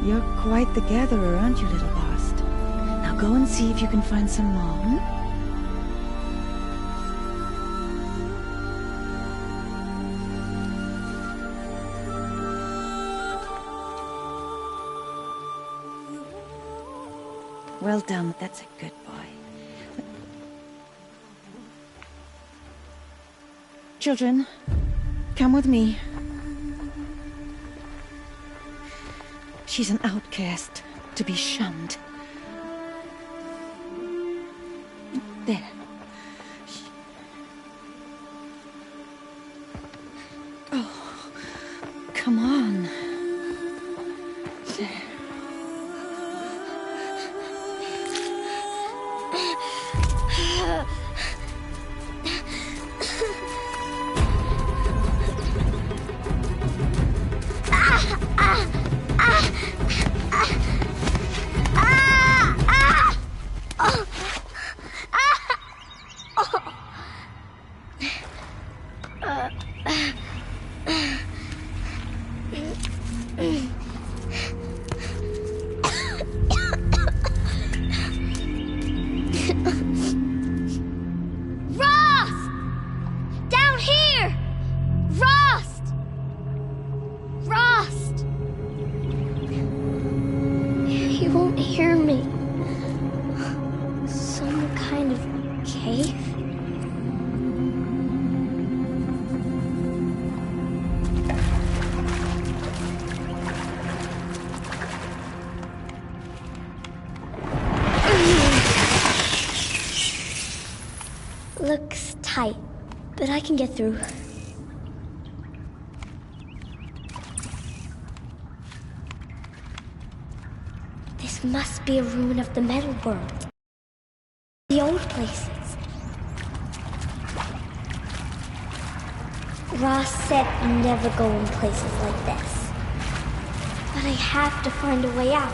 You're quite the gatherer, aren't you, little Bast? Now go and see if you can find some more, Well done, that's a good boy. Children, come with me. She's an outcast, to be shunned. There. Oh, come on. There. He won't hear me. Some kind of cave? Looks tight, but I can get through. This must be a ruin of the metal world. The old places. Ross said never go in places like this. But I have to find a way out.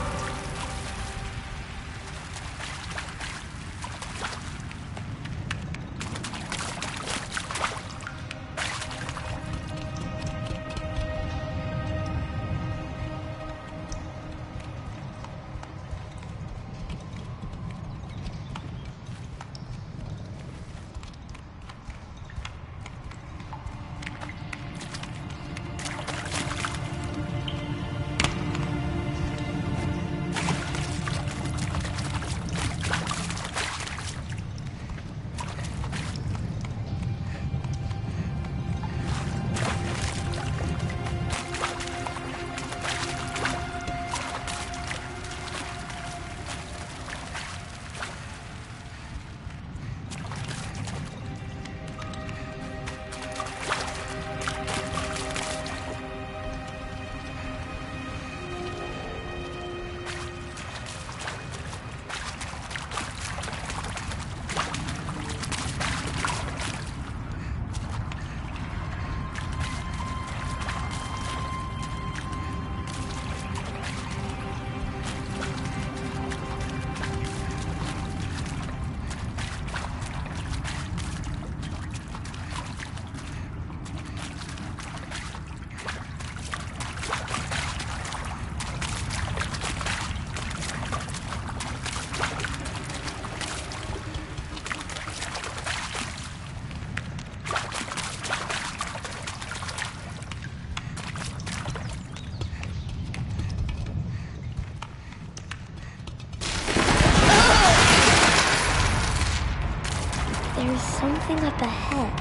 There's something up ahead.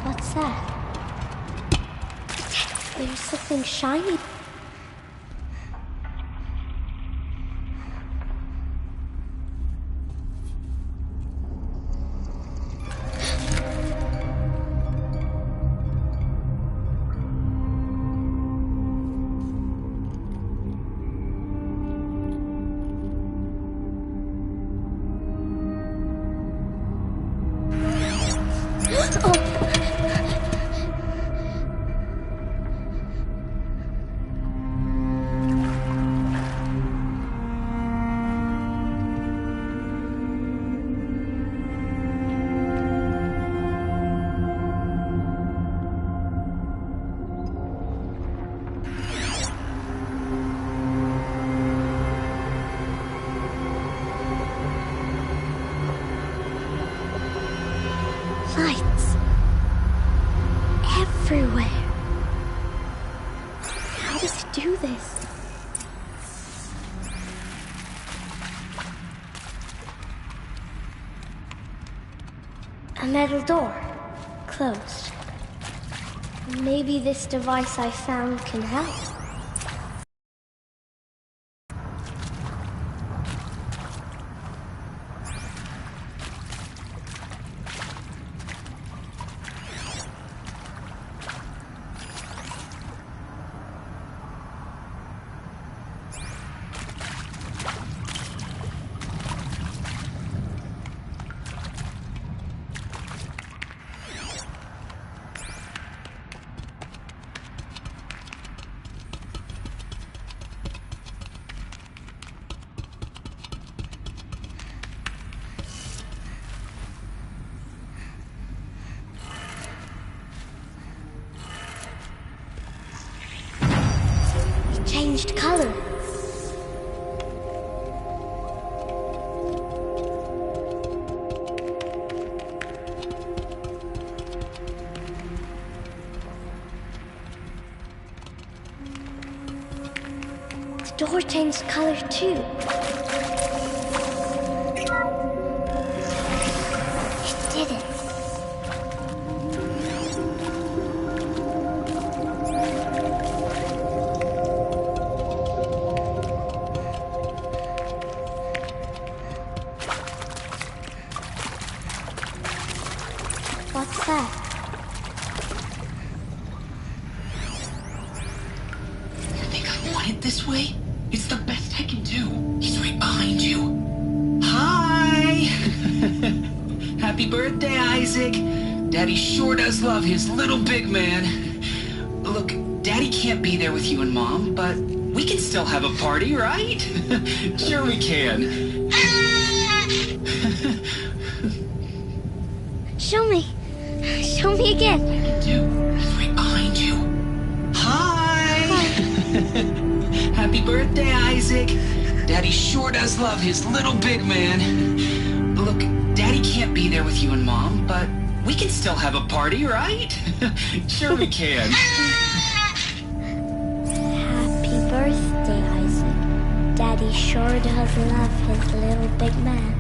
What's that? There's something shiny. everywhere. How does it do this? A metal door. Closed. Maybe this device I found can help. Changed color. The door changed color too. It did it. What's that? You think I want it this way? It's the best I can do. He's right behind you. Hi! Happy birthday, Isaac. Daddy sure does love his little big man. Look, Daddy can't be there with you and Mom, but we can still have a party, right? Sure we can. Show me. Show me again. Dude, he's right behind you. Hi! Happy birthday, Isaac. Daddy sure does love his little big man. Look, Daddy can't be there with you and Mom, but we can still have a party, right? Sure we can. Happy birthday, Isaac. Daddy sure does love his little big man.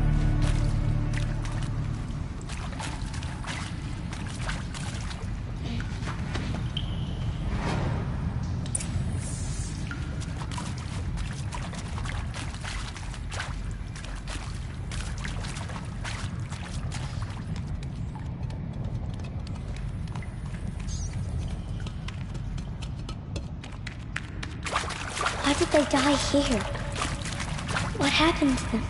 Why did they die here? What happened to them?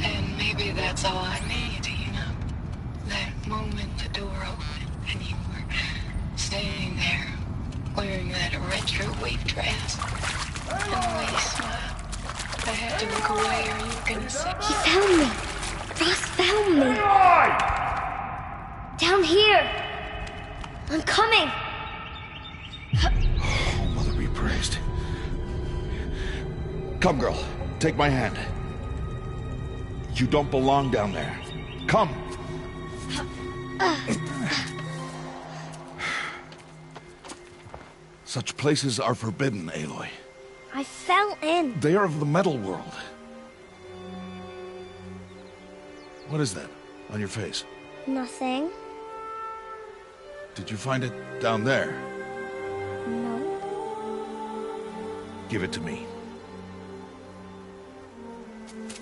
And maybe that's all I need, you know? That moment the door opened and you were standing there wearing that retro wave dress. And the way you smiled. I had to look away or you were gonna say... He found me! Ross found me! Down here! I'm coming! Oh, Mother be praised. Come, girl. Take my hand. You don't belong down there. Come! Such places are forbidden, Aloy. I fell in. They are of the metal world. What is that on your face? Nothing. Did you find it down there? No. Give it to me.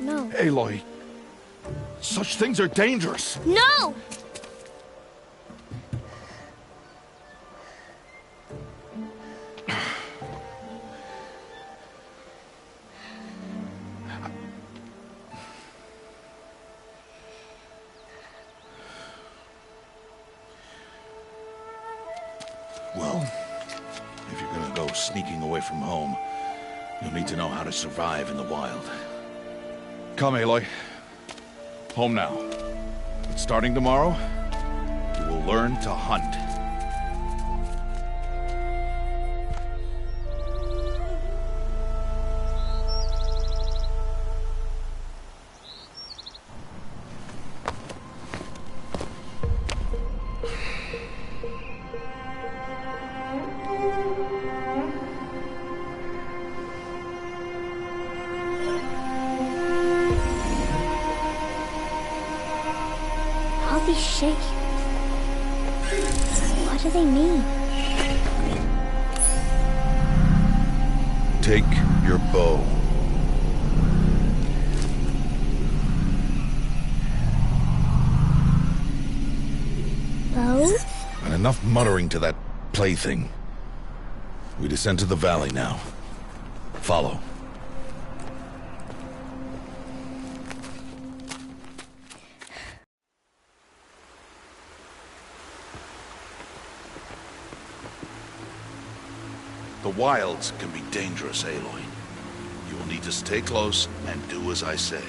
No. Aloy, such things are dangerous. No! Well, if you're gonna go sneaking away from home, you'll need to know how to survive in the wild. Come, Aloy. Home now. But starting tomorrow, you will learn to hunt. shape. What do they mean? Take your bow. Bow? And enough muttering to that plaything. We descend to the valley now. Follow. The wilds can be dangerous, Aloy. You will need to stay close and do as I say.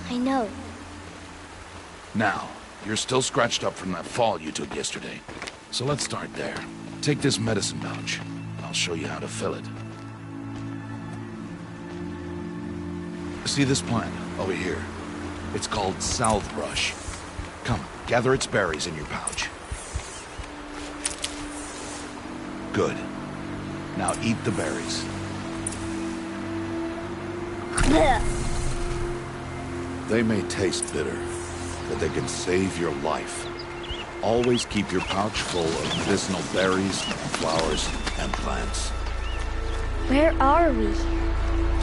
I know. Now, you're still scratched up from that fall you took yesterday. So let's start there. Take this medicine pouch. I'll show you how to fill it. See this plant over here? It's called salvebrush. Come, gather its berries in your pouch. Good. Now eat the berries. They may taste bitter, but they can save your life. Always keep your pouch full of medicinal berries, flowers, and plants. Where are we?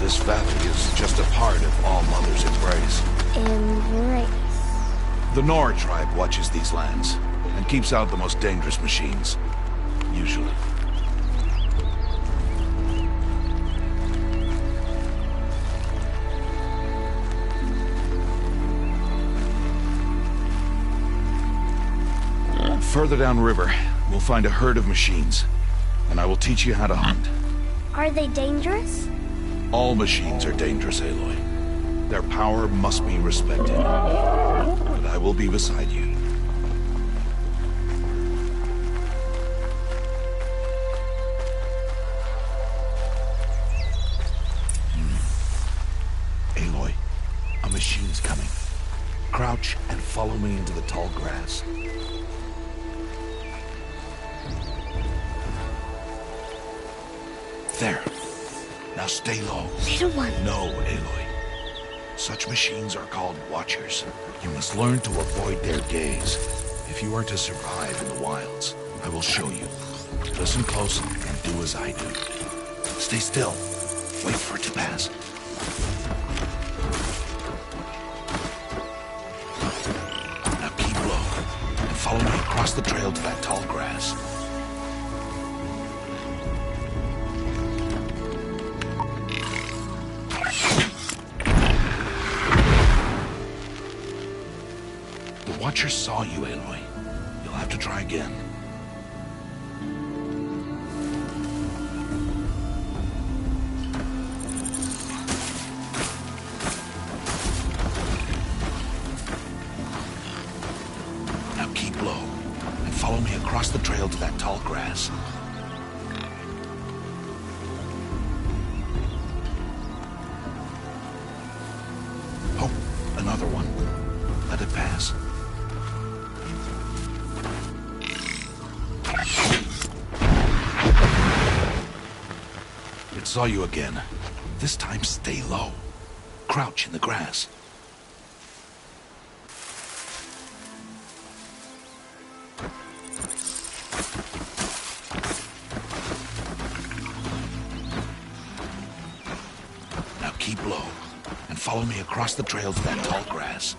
This valley is just a part of All Mother's embrace. Embrace. The Nora tribe watches these lands and keeps out the most dangerous machines. Usually. Further downriver, we'll find a herd of machines, and I will teach you how to hunt. Are they dangerous? All machines are dangerous, Aloy. Their power must be respected. But I will be beside you. Aloy, a machine's coming. Crouch and follow me into the tall grass. There. Now stay low. Little one. No, Aloy. Such machines are called watchers. You must learn to avoid their gaze. If you are to survive in the wilds, I will show you. Listen close and do as I do. Stay still. Wait for it to pass. Now keep low and follow me across the trail to that tall grass. The Watchers saw you, Aloy. You'll have to try again. Now keep low and follow me across the trail to that tall grass. Oh, another one. Let it pass. It saw you again. This time stay low. Crouch in the grass. Now keep low and follow me across the trail to that tall grass.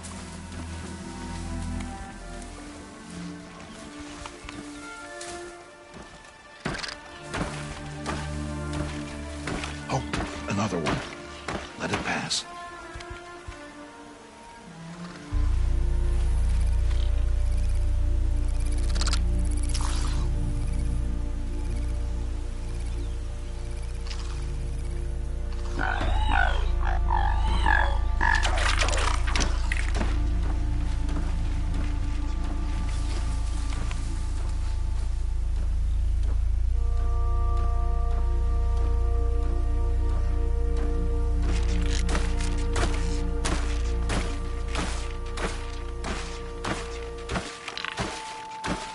Oh, another one. Let it pass.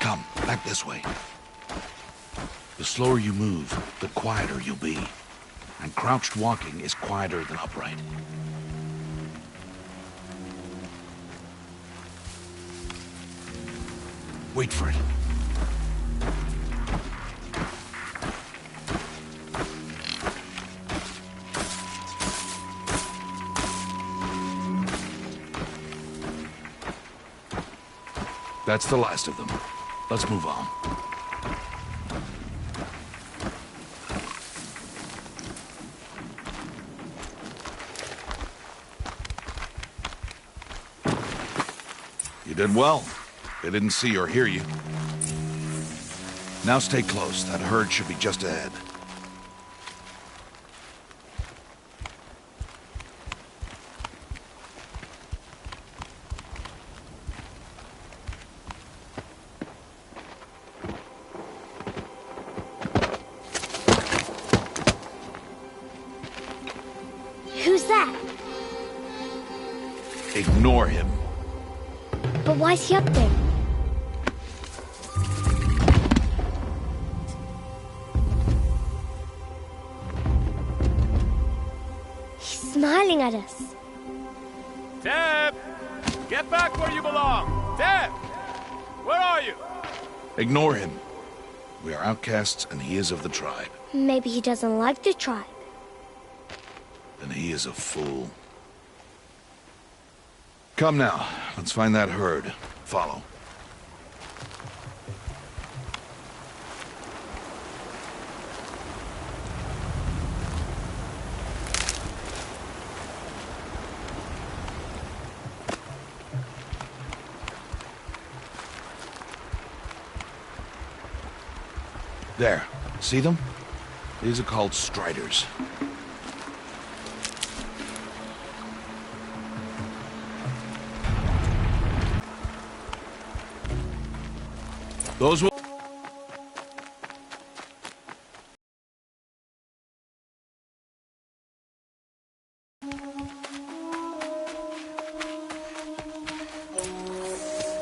Come, back this way. The slower you move, the quieter you'll be. And crouched walking is quieter than upright. Wait for it. That's the last of them. Let's move on. You did well. They didn't see or hear you. Now stay close. That herd should be just ahead. Who's that? Ignore him. But why's he up there? He's smiling at us. Teb! Get back where you belong! Teb! Where are you? Ignore him. We are outcasts, and he is of the tribe. Maybe he doesn't like the tribe. And he is a fool. Come now, let's find that herd. Follow. There. See them? These are called striders. Those will...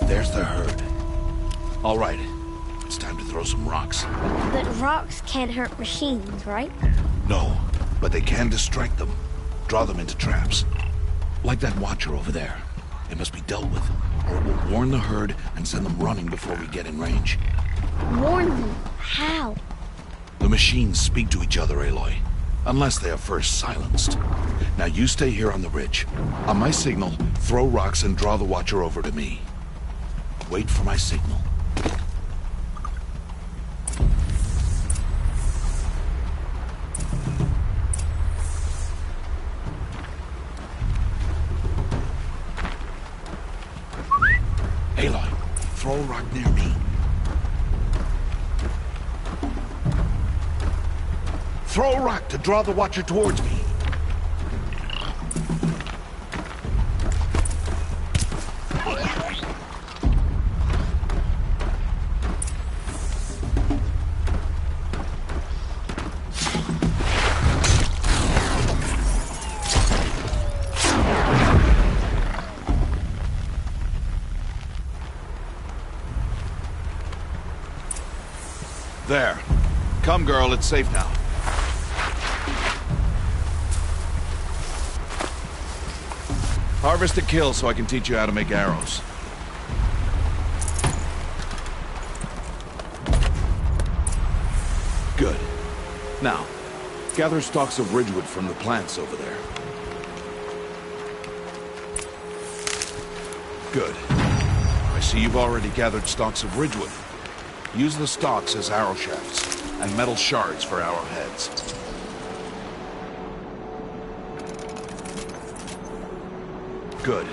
There's the herd. All right. It's time to throw some rocks. But rocks can't hurt machines, right? No, but they can distract them. Draw them into traps. Like that watcher over there. It must be dealt with, or it will warn the herd and send them running before we get in range. Warn them? How? The machines speak to each other, Aloy. Unless they are first silenced. Now you stay here on the ridge. On my signal, throw rocks and draw the watcher over to me. Wait for my signal. Aloy, throw a rock near me. Throw a rock to draw the watcher towards me. There. Come, girl, it's safe now. Harvest a kill so I can teach you how to make arrows. Good. Now, gather stalks of ridgewood from the plants over there. Good. I see you've already gathered stalks of ridgewood. Use the stalks as arrow shafts, and metal shards for arrowheads. Good.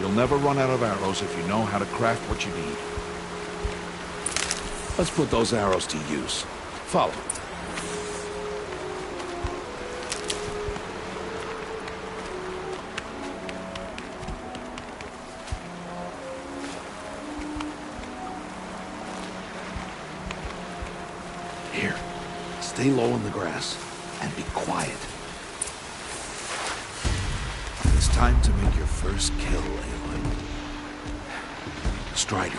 You'll never run out of arrows if you know how to craft what you need. Let's put those arrows to use. Follow. Here, stay low in the grass, and be quiet. It's time to make your first kill, Aloy. Strider,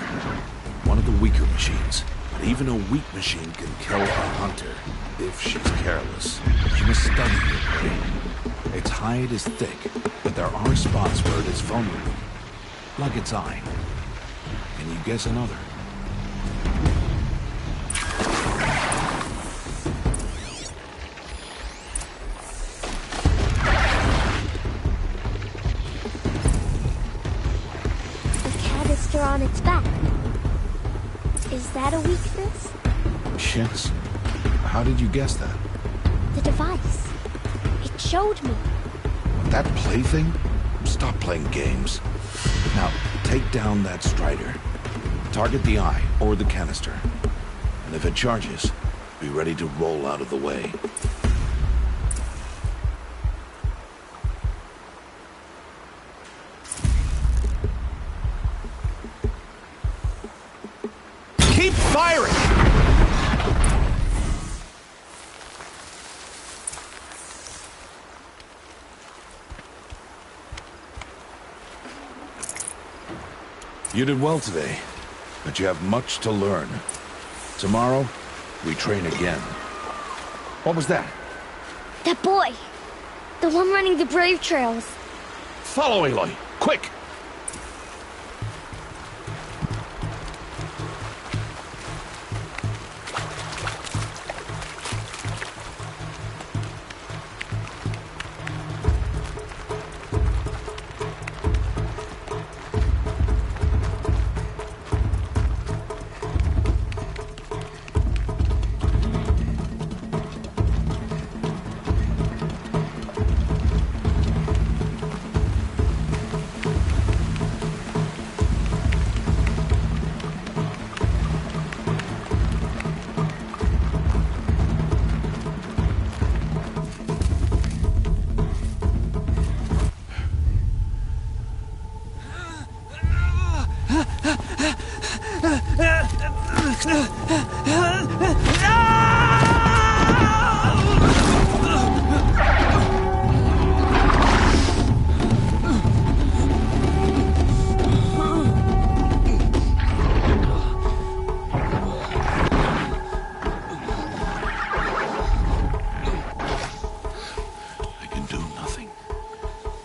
one of the weaker machines, but even a weak machine can kill a hunter, if she's careless. She must study your prey. Its hide is thick, but there are spots where it is vulnerable, like its eye. Can you guess another? On its back. Is that a weakness? Yes. How did you guess that? The device. It showed me. That plaything? Stop playing games. Now, take down that Strider. Target the eye or the canister. And if it charges, be ready to roll out of the way. Keep firing! You did well today, but you have much to learn. Tomorrow, we train again. What was that? That boy! The one running the brave trails. Follow Aloy, quick!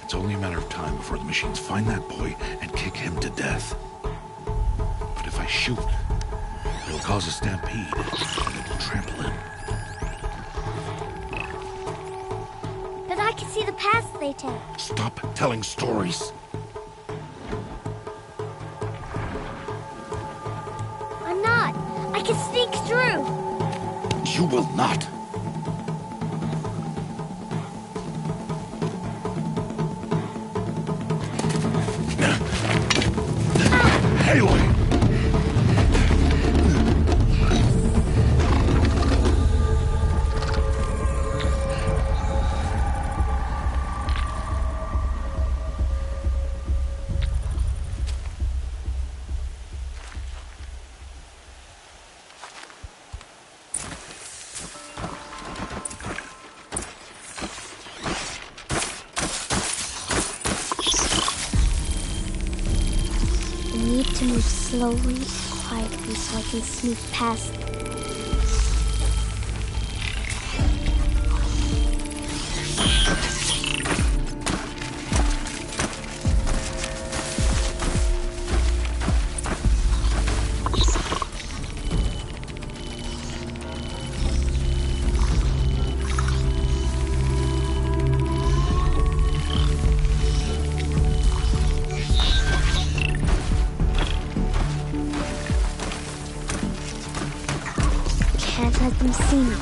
It's only a matter of time before the machines find that boy and kick him to death. But if I shoot, it'll cause a stampede, and it'll trample him. But I can see the paths they take. Stop telling stories. I'm not. I can sneak through. You will not. Aloy! To move slowly, quietly, so I can sneak past them. Can't let them see me.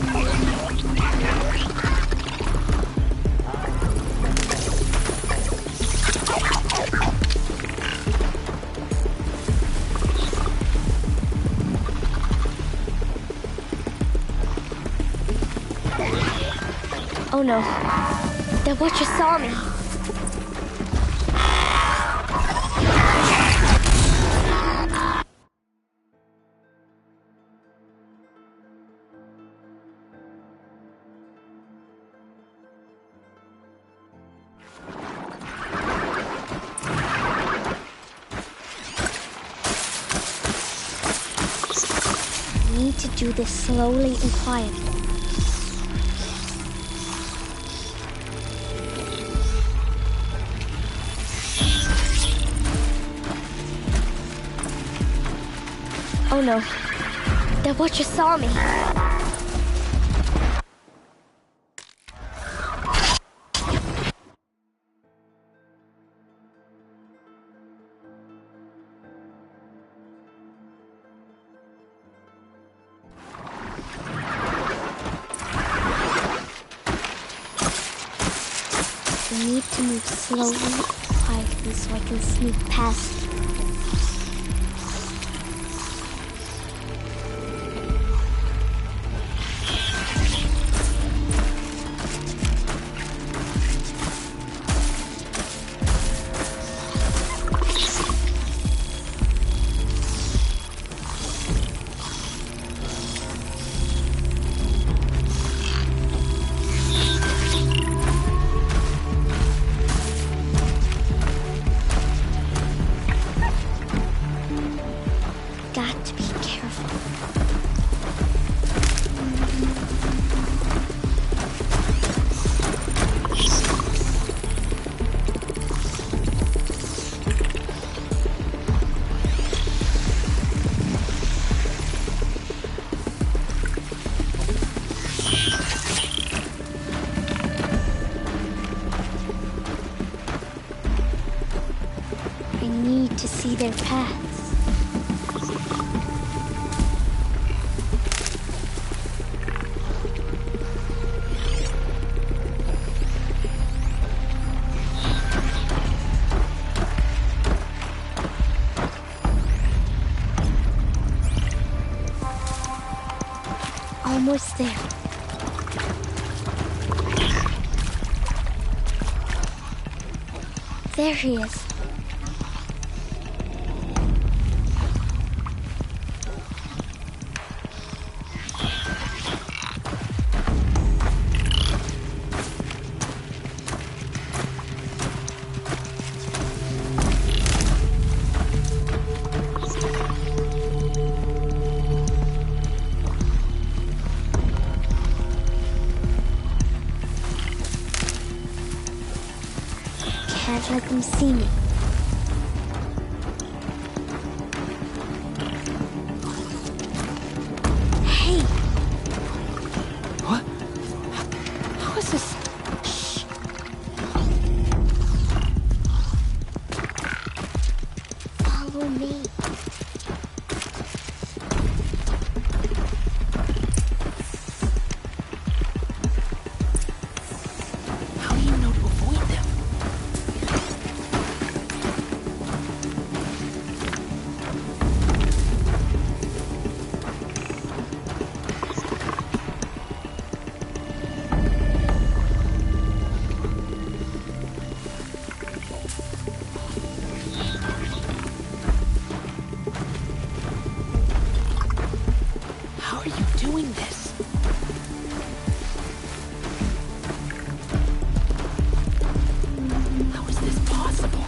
Oh no, that watcher saw me. I need to do this slowly and quietly. Oh no, The Butcher saw me. I need to move slowly and quietly so I can sneak past you. Got to be careful. I need to see their paths. Almost there. There he is. Can't let them see me. Hey! What? How is this? Shh. Follow me. How do you know to avoid them? How are you doing this? How is this possible?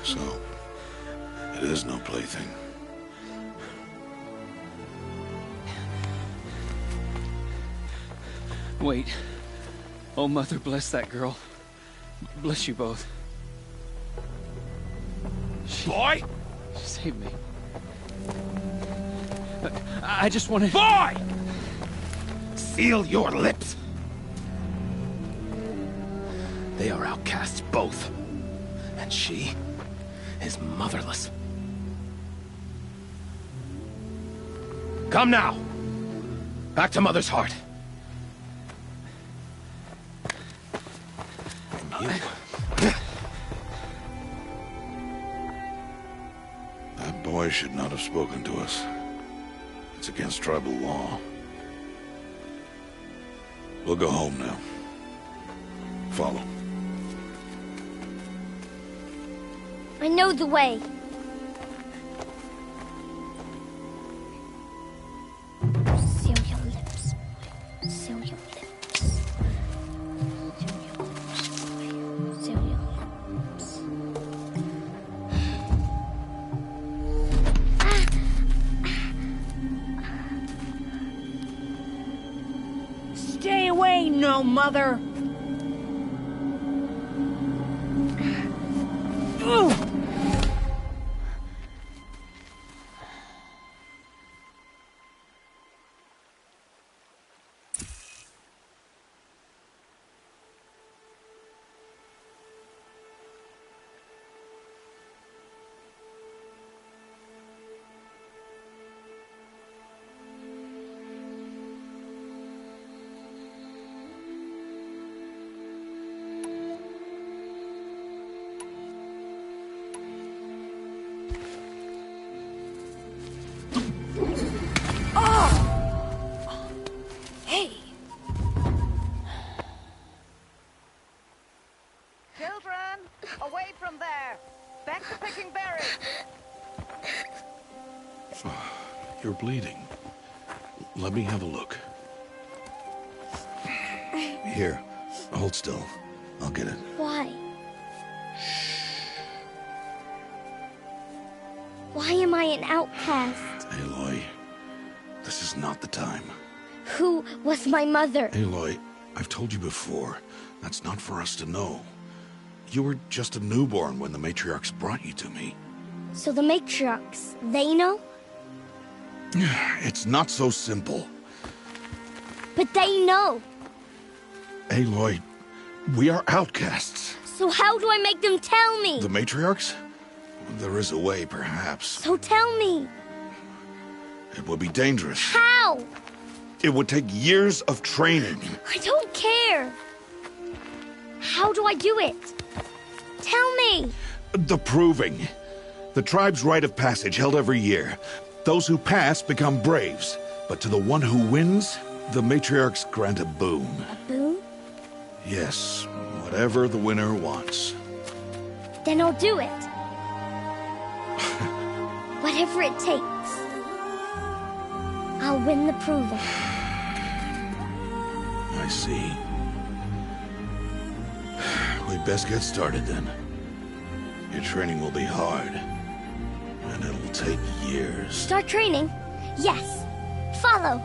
So, it is no plaything. Wait. Oh, Mother, bless that girl. Bless you both. Boy! She saved me. I just wanted... Boy! Seal your lips! They are outcasts, both. And she is motherless. Come now! Back to Mother's heart. And you... That boy should not have spoken to us. It's against tribal law. We'll go home now. Follow. I know the way. Seal your lips. Seal your lips. Seal your lips. Seal your Stay away, no mother! Ugh. Away from there! Back to picking berries! You're bleeding. Let me have a look. Here, hold still. I'll get it. Why? Why am I an outcast? Aloy, this is not the time. Who was my mother? Aloy, I've told you before, that's not for us to know. You were just a newborn when the matriarchs brought you to me. So the matriarchs, they know? It's not so simple. But they know. Aloy, we are outcasts. So how do I make them tell me? The matriarchs? There is a way, perhaps. So tell me. It would be dangerous. How? It would take years of training. I don't care. How do I do it? Tell me. The proving. The tribe's rite of passage held every year. Those who pass become braves. But to the one who wins, the matriarchs grant a boon. A boon? Yes, whatever the winner wants. Then I'll do it. Whatever it takes. I'll win the proving. I see. We'd best get started then. Your training will be hard. And it'll take years. Start training? Yes. Follow.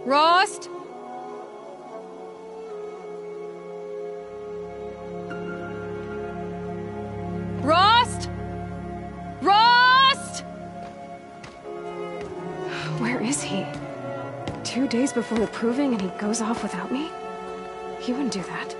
Rost? Rost? Rost? Where is he? 2 days before the proving and he goes off without me? He wouldn't do that.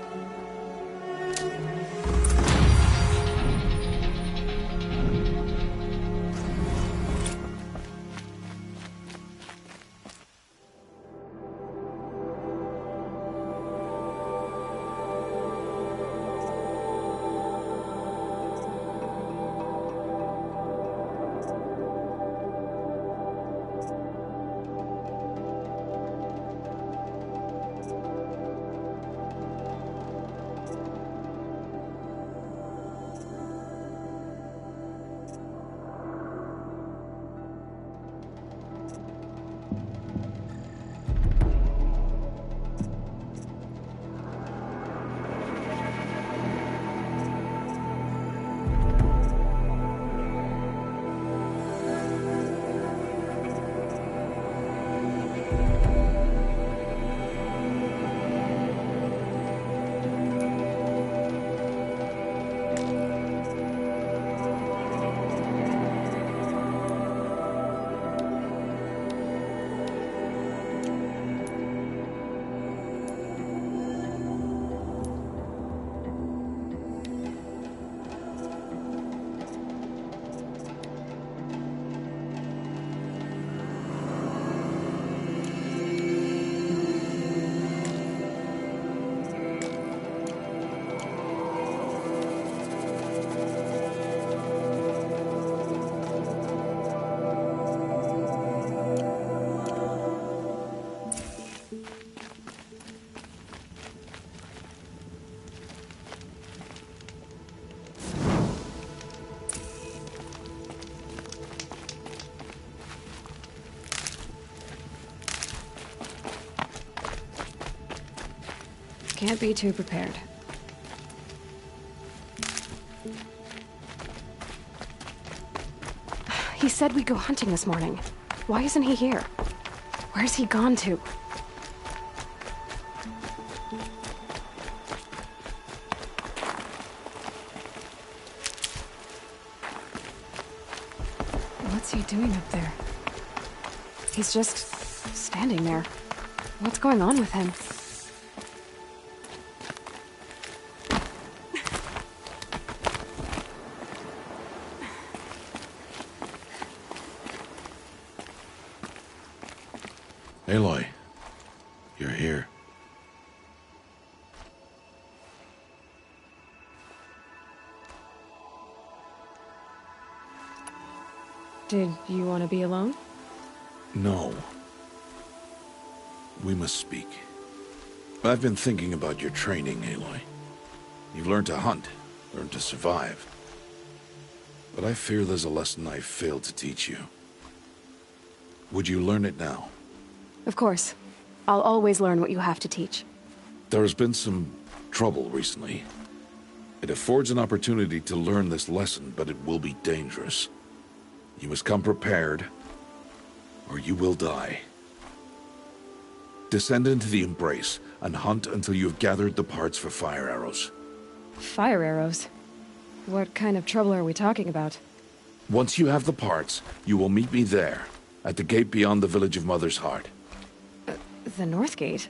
Can't be too prepared. He said we'd go hunting this morning. Why isn't he here? Where's he gone to? What's he doing up there? He's just standing there. What's going on with him? Aloy, you're here. Did you want to be alone? No. We must speak. I've been thinking about your training, Aloy. You've learned to hunt, learned to survive. But I fear there's a lesson I failed to teach you. Would you learn it now? Of course. I'll always learn what you have to teach. There has been some trouble recently. It affords an opportunity to learn this lesson, but it will be dangerous. You must come prepared, or you will die. Descend into the Embrace, and hunt until you have gathered the parts for fire arrows. Fire arrows? What kind of trouble are we talking about? Once you have the parts, you will meet me there, at the gate beyond the village of Mother's Heart. The North Gate?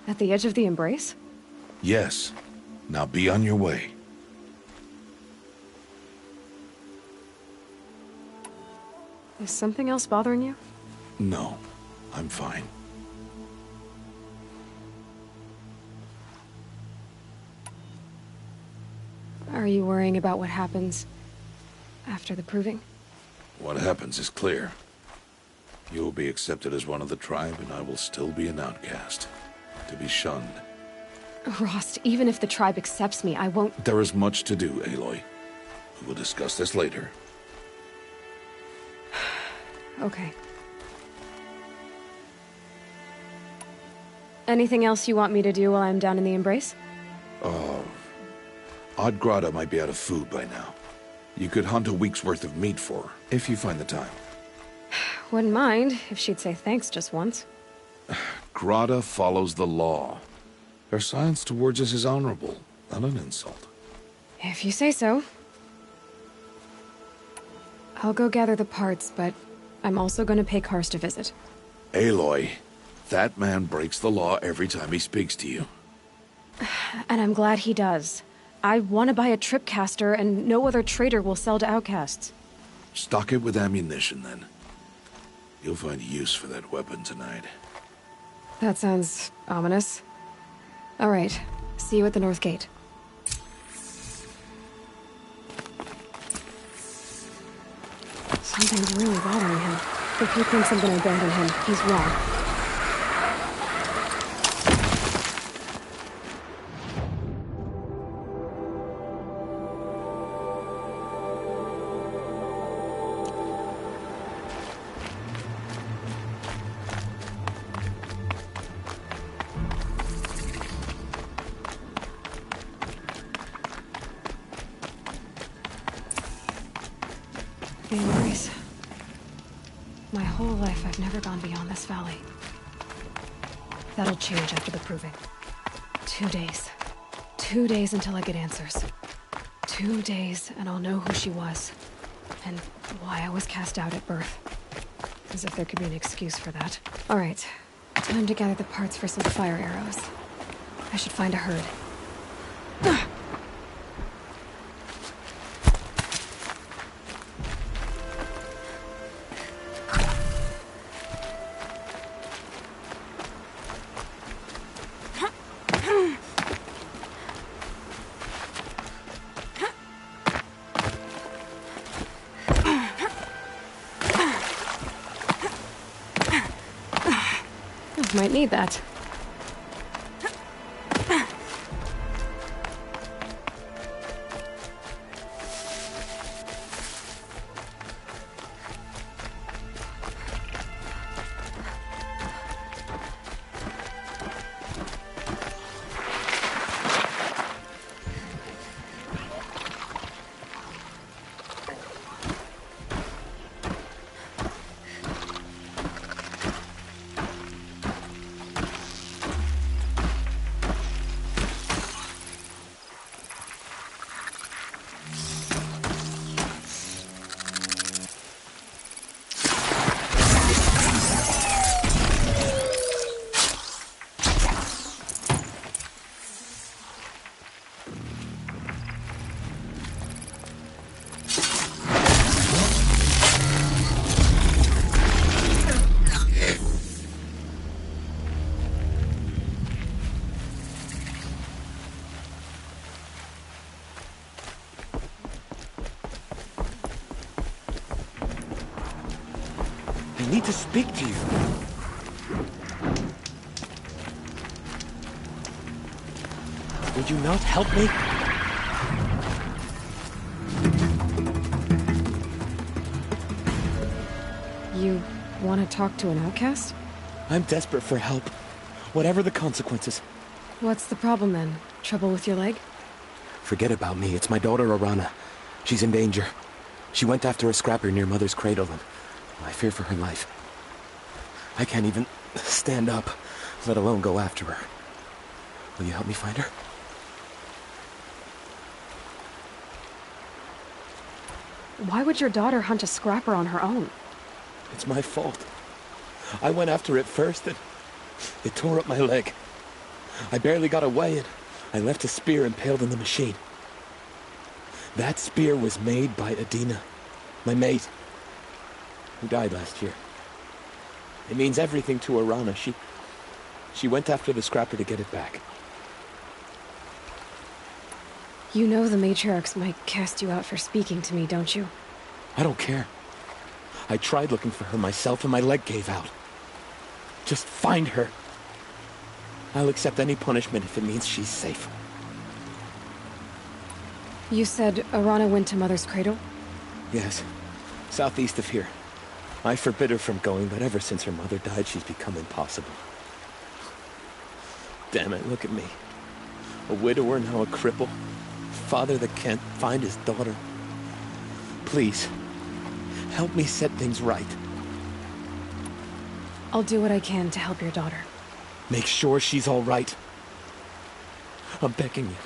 At the edge of the Embrace? Yes. Now be on your way. Is something else bothering you? No, I'm fine. Are you worrying about what happens after the proving? What happens is clear. You will be accepted as one of the tribe, and I will still be an outcast, to be shunned. Rost, even if the tribe accepts me, I won't— There is much to do, Aloy. We will discuss this later. Okay. Anything else you want me to do while I'm down in the Embrace? Odd Grata might be out of food by now. You could hunt a week's worth of meat for her, if you find the time. Wouldn't mind if she'd say thanks just once. Grata follows the law. Her silence towards us is honorable, not an insult. If you say so. I'll go gather the parts, but I'm also going to pay Karst a visit. Aloy, that man breaks the law every time he speaks to you. And I'm glad he does. I want to buy a tripcaster, and no other trader will sell to outcasts. Stock it with ammunition, then. You'll find use for that weapon tonight. That sounds ominous. All right, see you at the North Gate. Something's really bothering him. If he thinks I'm gonna abandon him, he's wrong. No worries. My whole life, I've never gone beyond this valley. That'll change after the proving. 2 days. 2 days until I get answers. 2 days, and I'll know who she was. And why I was cast out at birth. As if there could be an excuse for that. Alright. Time to gather the parts for some fire arrows. I should find a herd. Might need that. I need to speak to you. Would you not help me? You want to talk to an outcast? I'm desperate for help. Whatever the consequences. What's the problem then? Trouble with your leg? Forget about me. It's my daughter, Arana. She's in danger. She went after a scrapper near Mother's cradle, and I fear for her life. I can't even stand up, let alone go after her. Will you help me find her? Why would your daughter hunt a scrapper on her own? It's my fault. I went after it first, and it tore up my leg. I barely got away, and I left a spear impaled in the machine. That spear was made by Adina, my mate, who died last year. It means everything to Arana. She went after the scrapper to get it back. You know the matriarchs might cast you out for speaking to me, don't you? I don't care. I tried looking for her myself, and my leg gave out. Just find her. I'll accept any punishment if it means she's safe. You said Arana went to Mother's cradle? Yes. Southeast of here. I forbid her from going, but ever since her mother died, she's become impossible. Damn it, look at me. A widower, now a cripple. Father that can't find his daughter. Please, help me set things right. I'll do what I can to help your daughter. Make sure she's all right. I'm begging you.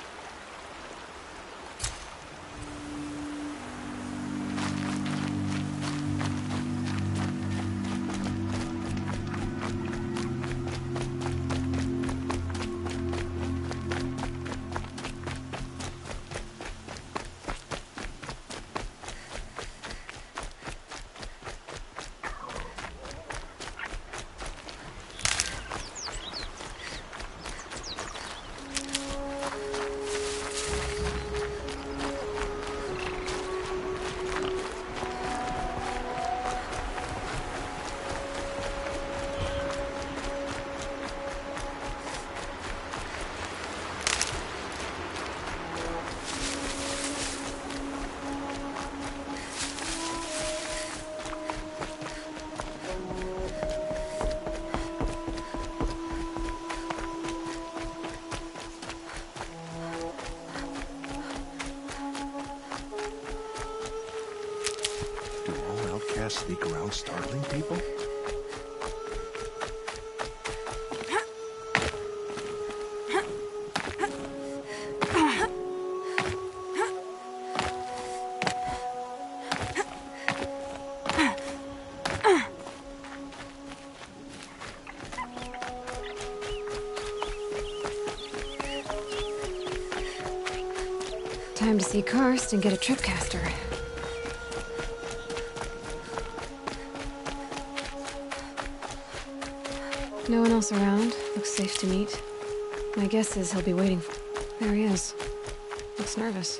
Sneak around startling people? Time to see Karst and get a tripcaster. No one else around. Looks safe to meet. My guess is he'll be waiting for... There he is. Looks nervous.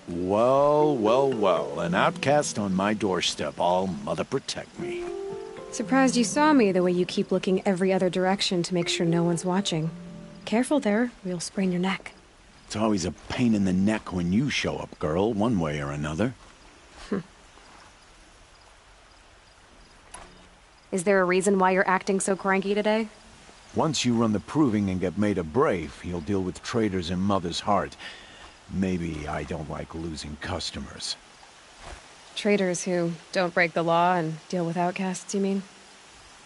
Well, well, well. An outcast on my doorstep. All mother protect me. Surprised you saw me the way you keep looking every other direction to make sure no one's watching. Careful there, or you'll sprain your neck. It's always a pain in the neck when you show up, girl, one way or another. Is there a reason why you're acting so cranky today? Once you run the proving and get made a brave, you'll deal with traitors in Mother's Heart. Maybe I don't like losing customers. Traitors who don't break the law and deal with outcasts, you mean?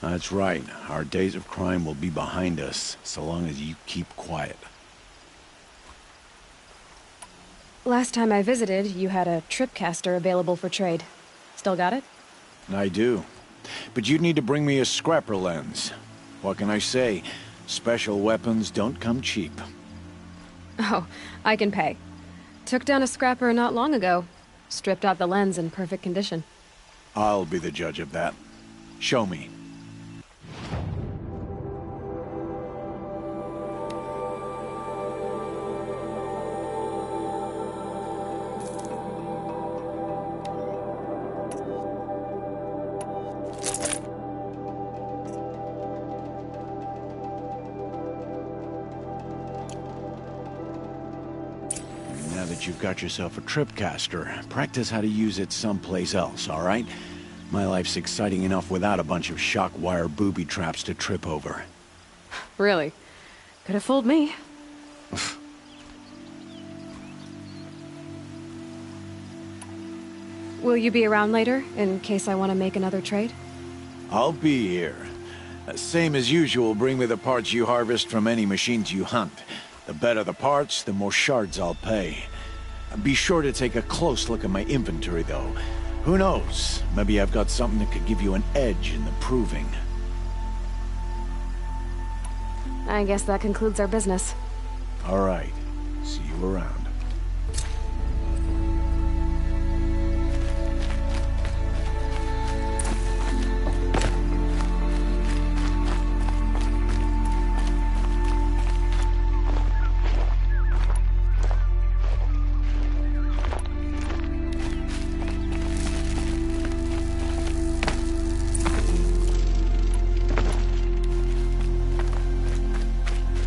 That's right. Our days of crime will be behind us, so long as you keep quiet. Last time I visited, you had a tripcaster available for trade. Still got it? I do. But you'd need to bring me a scrapper lens. What can I say? Special weapons don't come cheap. Oh, I can pay. Took down a scrapper not long ago. Stripped out the lens in perfect condition. I'll be the judge of that. Show me. Now that you've got yourself a tripcaster, practice how to use it someplace else, all right? My life's exciting enough without a bunch of shock wire booby traps to trip over. Really? Could have fooled me. Will you be around later, in case I want to make another trade? I'll be here. Same as usual, bring me the parts you harvest from any machines you hunt. The better the parts, the more shards I'll pay. Be sure to take a close look at my inventory, though. Who knows? Maybe I've got something that could give you an edge in the proving. I guess that concludes our business. All right. See you around.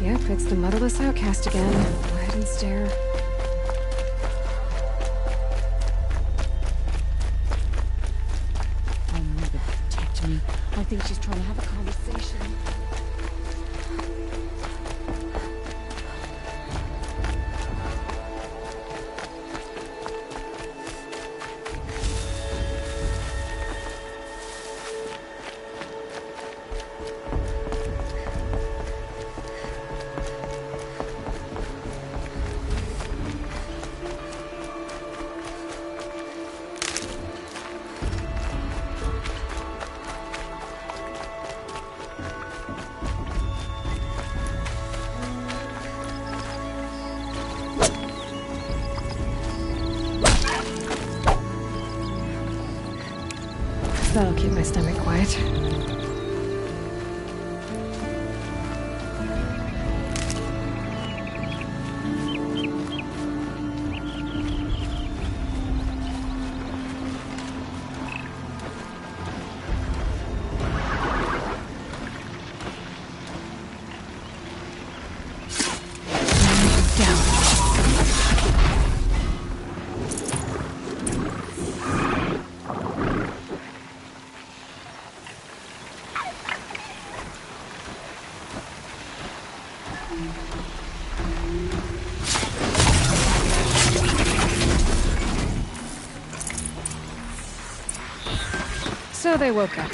Yep, it's the motherless outcast again. Go ahead and stare. Oh, mother, protect me. I think she's trying to have a conversation. That'll keep my stomach quiet. So they woke up.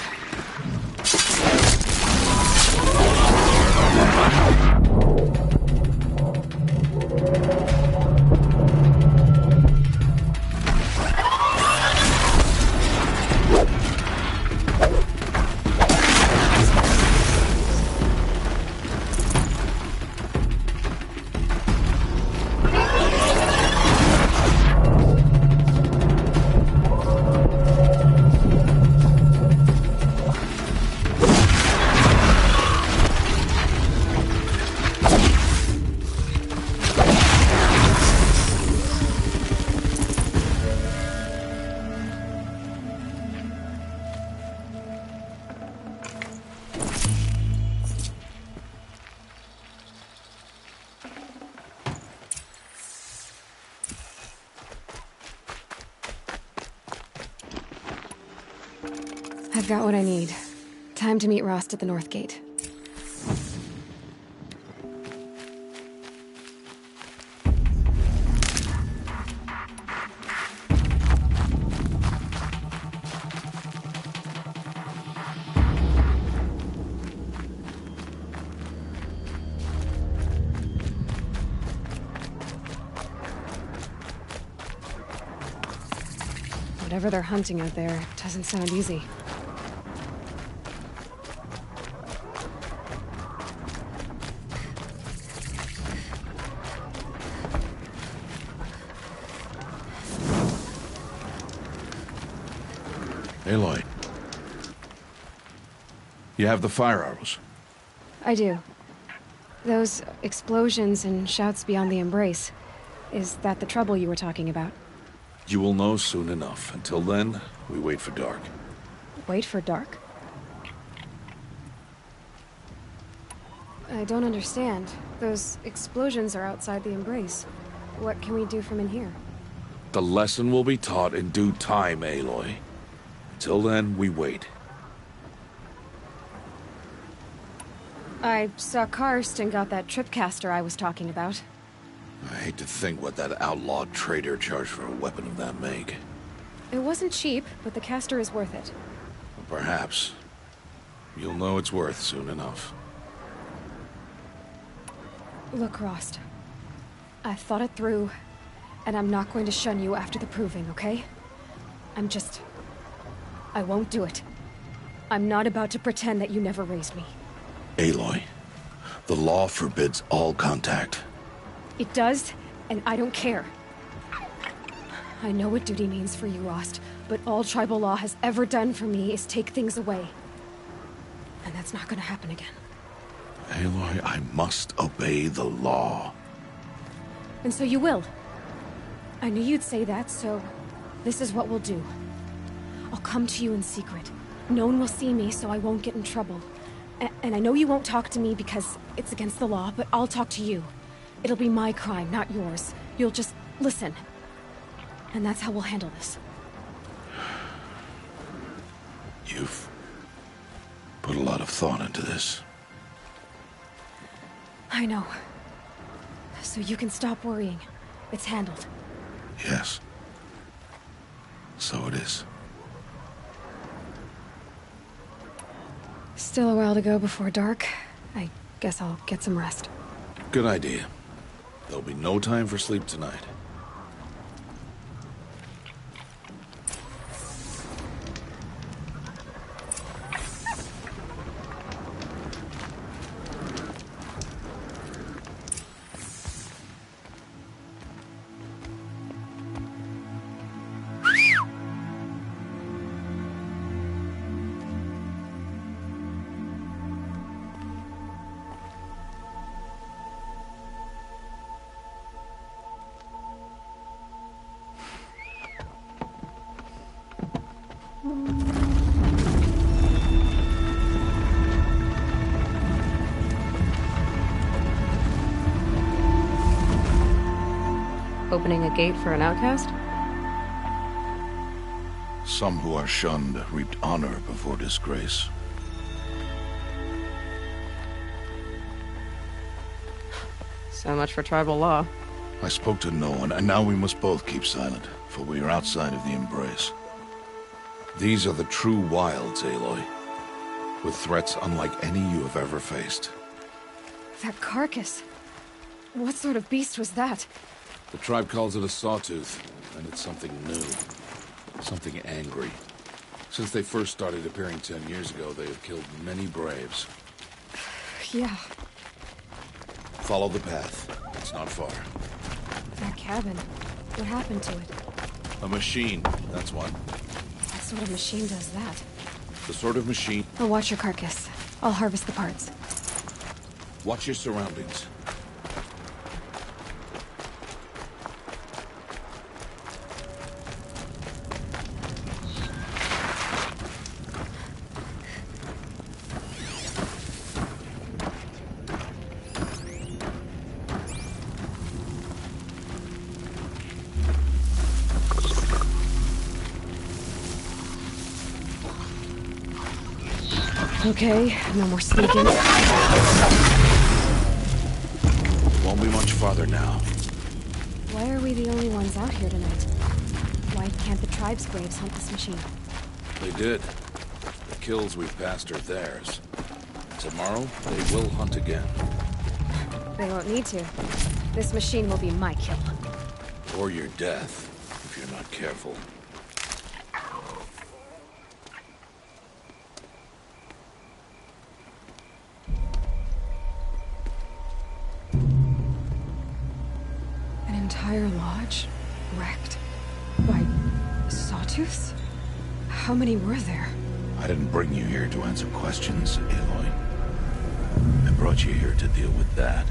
I've got what I need. Time to meet Rost at the North Gate. Whatever they're hunting out there doesn't sound easy. Aloy. You have the fire arrows? I do. Those explosions and shouts beyond the embrace. Is that the trouble you were talking about? You will know soon enough. Until then, we wait for dark. Wait for dark? I don't understand. Those explosions are outside the embrace. What can we do from in here? The lesson will be taught in due time, Aloy. Till then, we wait. I saw Karst and got that tripcaster I was talking about. I hate to think what that outlawed trader charged for a weapon of that make. It wasn't cheap, but the caster is worth it. Perhaps. You'll know it's worth soon enough. Look, Rost. I've thought it through, and I'm not going to shun you after the proving, okay? I won't do it. I'm not about to pretend that you never raised me. Aloy, the law forbids all contact. It does, and I don't care. I know what duty means for you, Rost, but all tribal law has ever done for me is take things away. And that's not gonna happen again. Aloy, I must obey the law. And so you will. I knew you'd say that, so this is what we'll do. I'll come to you in secret. No one will see me, so I won't get in trouble. And I know you won't talk to me because it's against the law, but I'll talk to you. It'll be my crime, not yours. You'll just listen. And that's how we'll handle this. You've put a lot of thought into this. I know. So you can stop worrying. It's handled. Yes. So it is. Still a while to go before dark. I guess I'll get some rest. Good idea. There'll be no time for sleep tonight. Opening a gate for an outcast? Some who are shunned reaped honor before disgrace. So much for tribal law. I spoke to no one, and now we must both keep silent, for we are outside of the embrace. These are the true wilds, Aloy, with threats unlike any you have ever faced. That carcass. What sort of beast was that? The tribe calls it a sawtooth, and it's something new. Something angry. Since they first started appearing 10 years ago, they have killed many braves. Yeah. Follow the path. It's not far. That cabin. What happened to it? A machine, that's one. What sort of machine does that? The sort of machine... I'll watch your carcass. I'll harvest the parts. Watch your surroundings. Okay, no more sneaking. Won't be much farther now. Why are we the only ones out here tonight? Why can't the tribe's braves hunt this machine? They did. The kills we've passed are theirs. Tomorrow, they will hunt again. They won't need to. This machine will be my kill. Or your death, if you're not careful. Entire lodge wrecked by sawtooths? How many were there? I didn't bring you here to answer questions, Aloy. I brought you here to deal with that.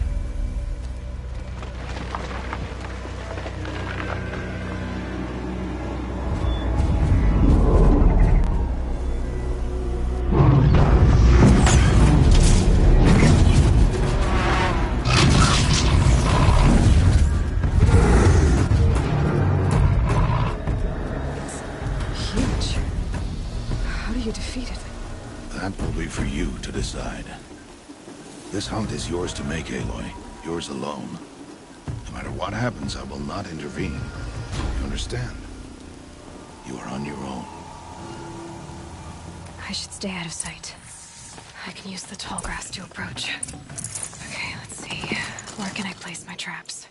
That will be for you to decide. This hunt is yours to make, Aloy. Yours alone. No matter what happens, I will not intervene. You understand? You are on your own. I should stay out of sight. I can use the tall grass to approach. Okay, let's see. Where can I place my traps?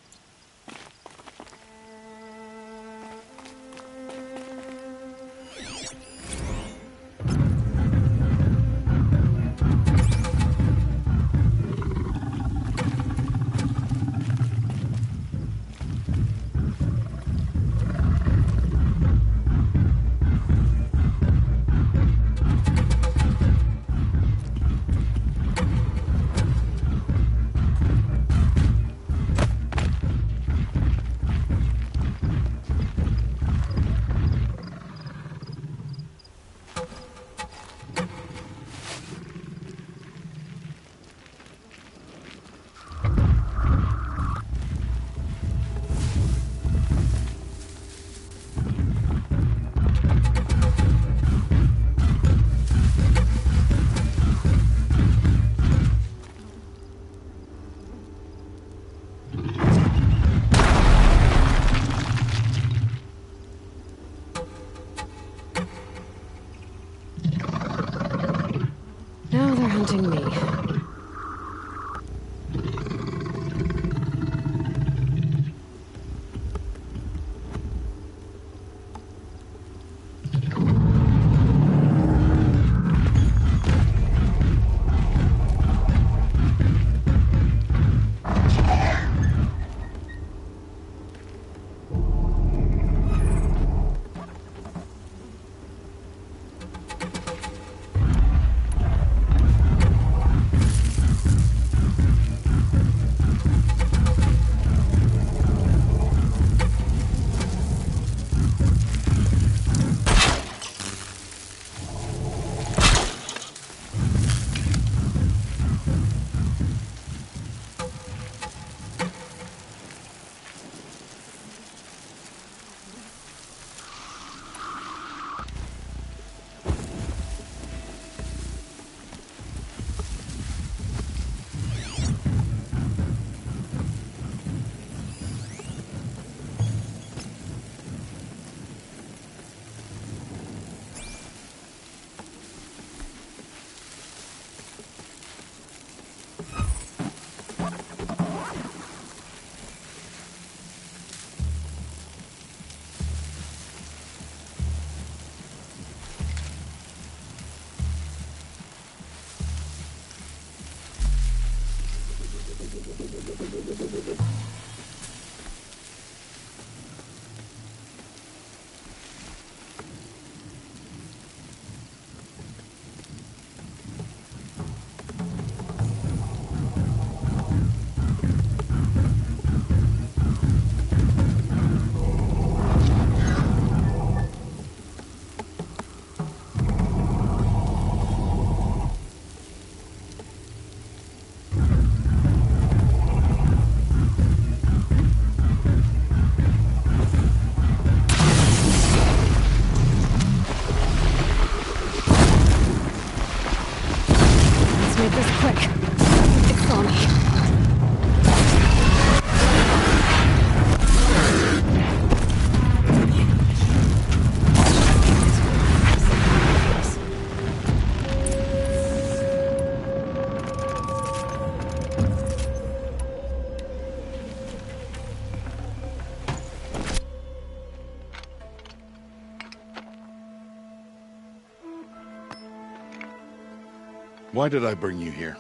Why did I bring you here?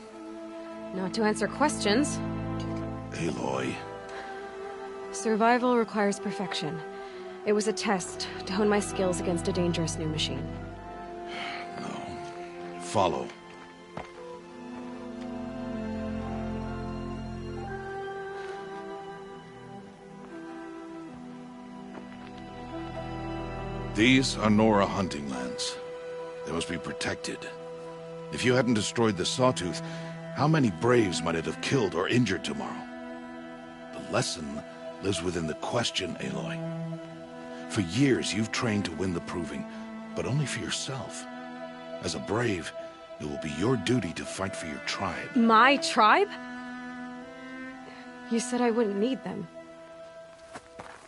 Not to answer questions. Aloy. Survival requires perfection. It was a test to hone my skills against a dangerous new machine. No. Follow. These are Nora hunting lands. They must be protected. If you hadn't destroyed the Sawtooth, how many Braves might it have killed or injured tomorrow? The lesson lives within the question, Aloy. For years, you've trained to win the Proving, but only for yourself. As a Brave, it will be your duty to fight for your tribe. My tribe? You said I wouldn't need them.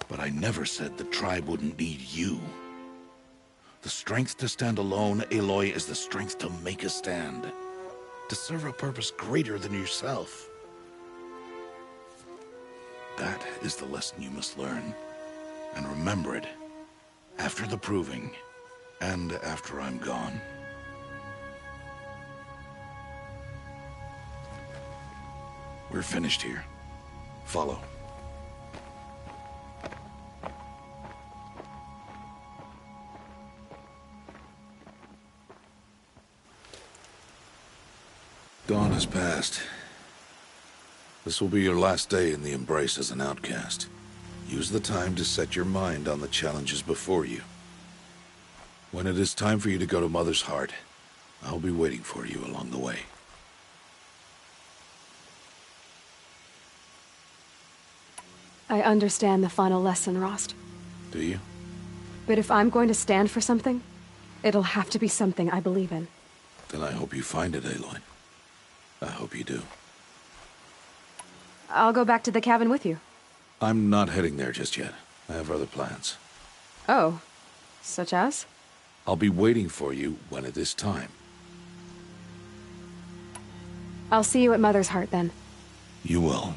But I never said the tribe wouldn't need you. The strength to stand alone, Aloy, is the strength to make a stand. To serve a purpose greater than yourself. That is the lesson you must learn. And remember it. After the Proving. And after I'm gone. We're finished here. Follow. Dawn has passed. This will be your last day in the Embrace as an outcast. Use the time to set your mind on the challenges before you. When it is time for you to go to Mother's Heart, I'll be waiting for you along the way. I understand the final lesson, Rost. Do you? But if I'm going to stand for something, it'll have to be something I believe in. Then I hope you find it, Aloy. I hope you do. I'll go back to the cabin with you. I'm not heading there just yet. I have other plans. Oh. Such as? I'll be waiting for you when it is time. I'll see you at Mother's Heart, then. You will.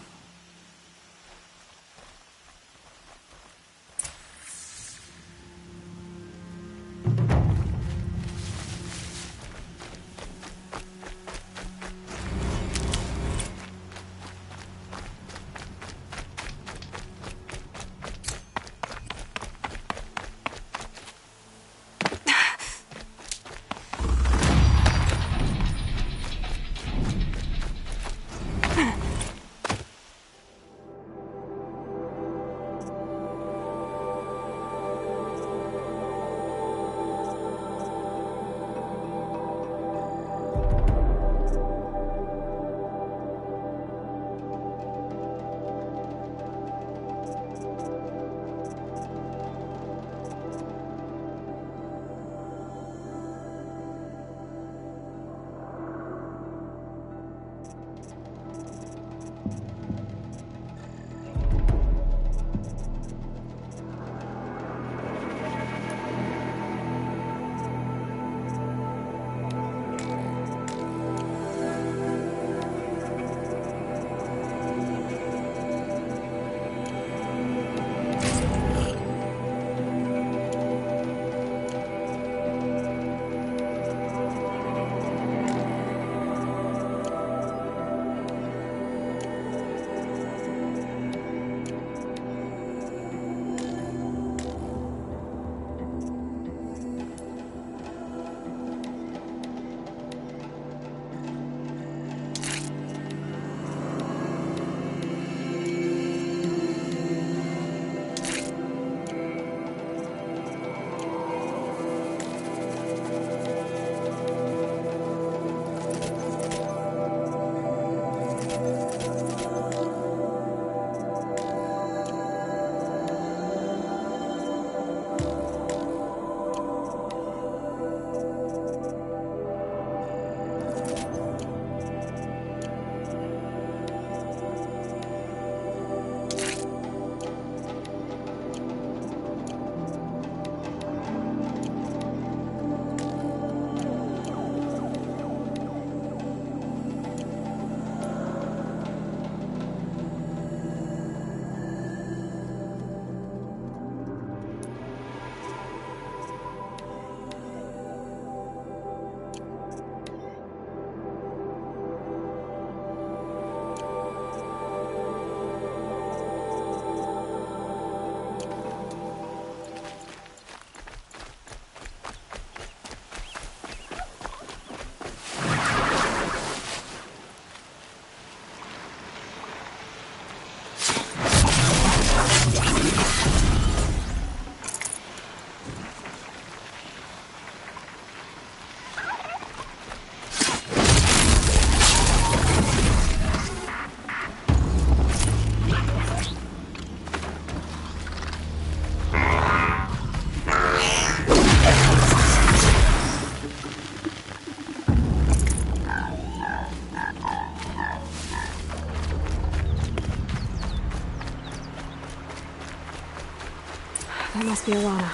That must be Alana.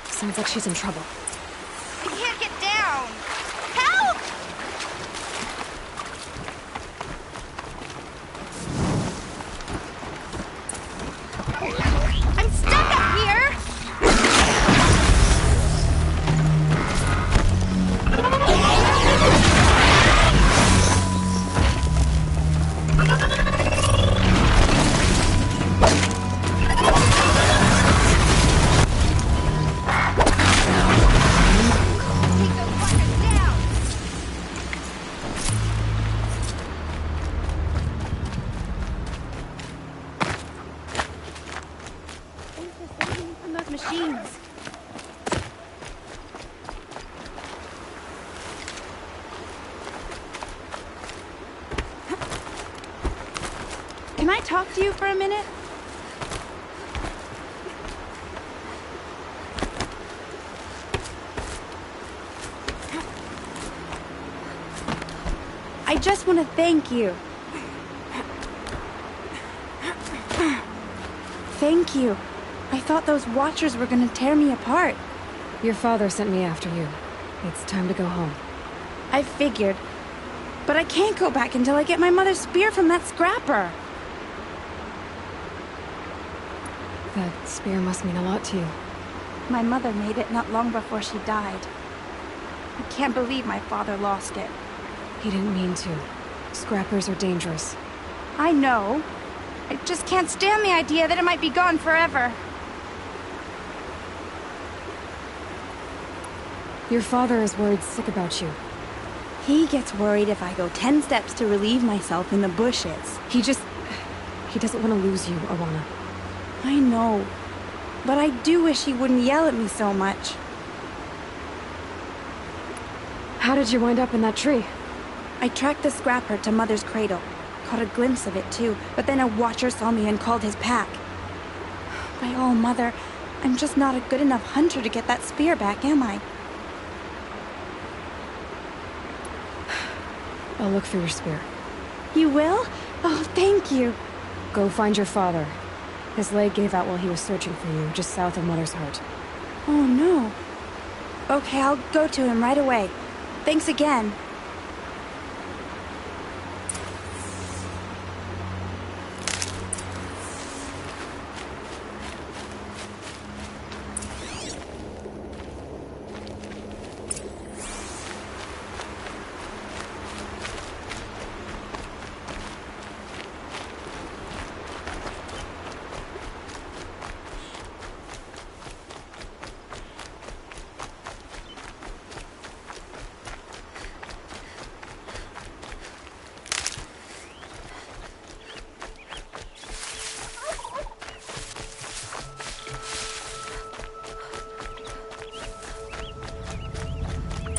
Sounds like she's in trouble. I can't get down! Help! I'm stuck up here! Can I talk to you for a minute? I just want to thank you. Thank you. I thought those Watchers were gonna tear me apart. Your father sent me after you. It's time to go home. I figured. But I can't go back until I get my mother's spear from that scrapper. That spear must mean a lot to you. My mother made it not long before she died. I can't believe my father lost it. He didn't mean to. Scrappers are dangerous. I know. I just can't stand the idea that it might be gone forever. Your father is worried sick about you. He gets worried if I go 10 steps to relieve myself in the bushes. He doesn't want to lose you, Alana. I know. But I do wish he wouldn't yell at me so much. How did you wind up in that tree? I tracked the scrapper to Mother's cradle. Caught a glimpse of it too, but then a Watcher saw me and called his pack. By all, Mother, I'm just not a good enough hunter to get that spear back, am I? I'll look for your spear. You will? Oh, thank you. Go find your father. His leg gave out while he was searching for you, just south of Mother's Heart. Oh, no. Okay, I'll go to him right away. Thanks again.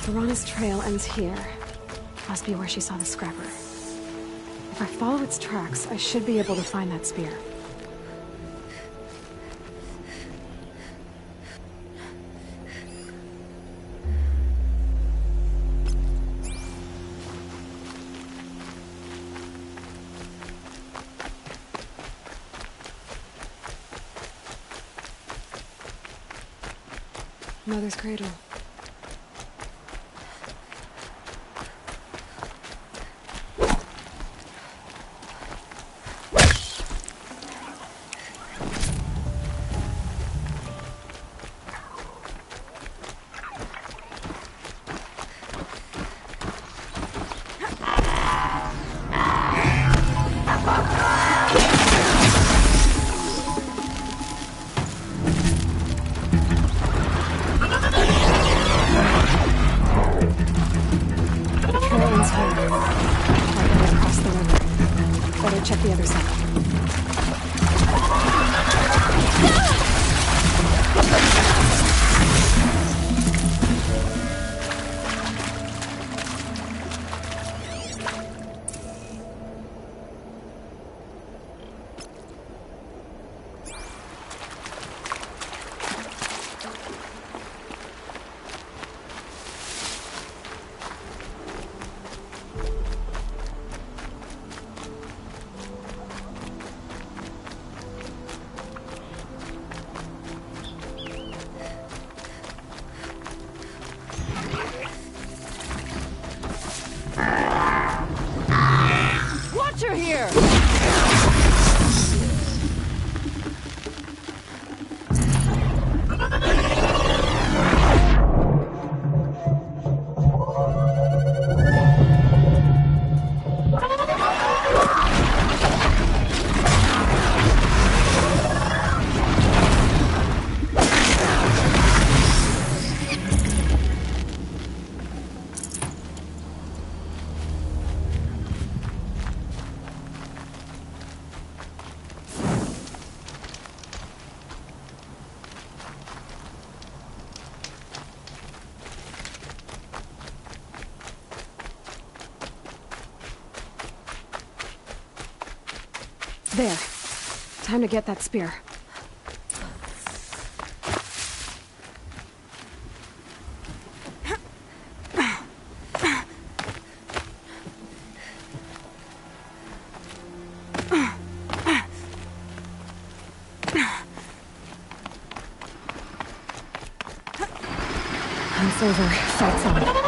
Alana's trail ends here. Must be where she saw the scrapper. If I follow its tracks, I should be able to find that spear. Mother's cradle. There. Time to get that spear. Hunt's over. Fight's on.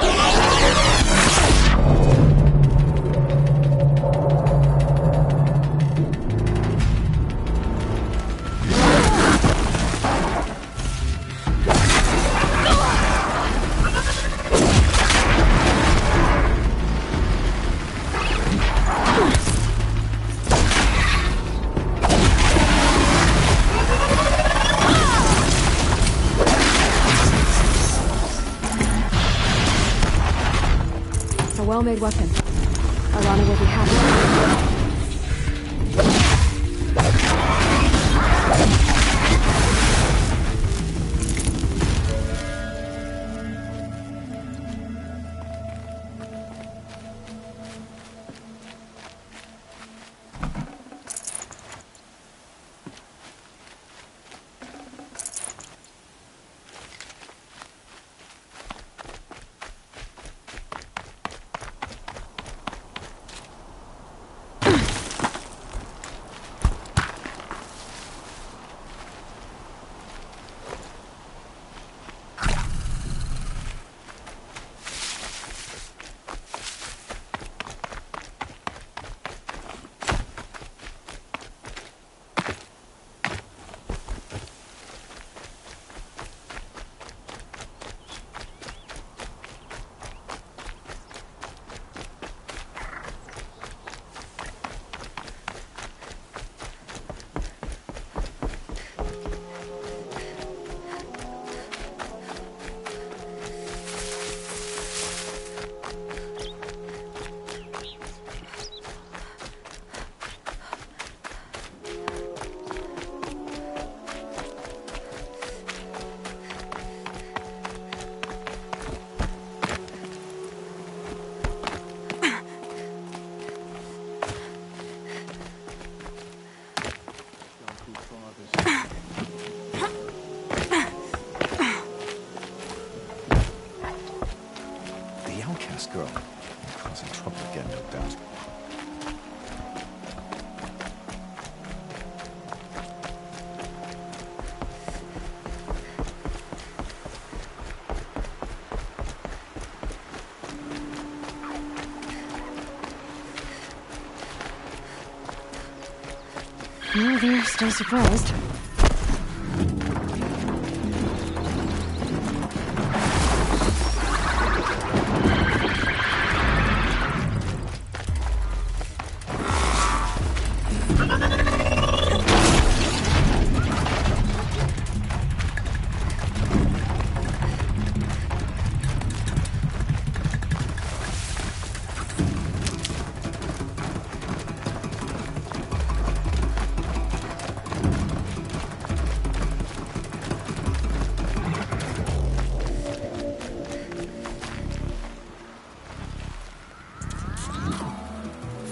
Well-made weapon. Alana will be happy. Girl. Causing trouble again, no doubt. Well, they're still surprised.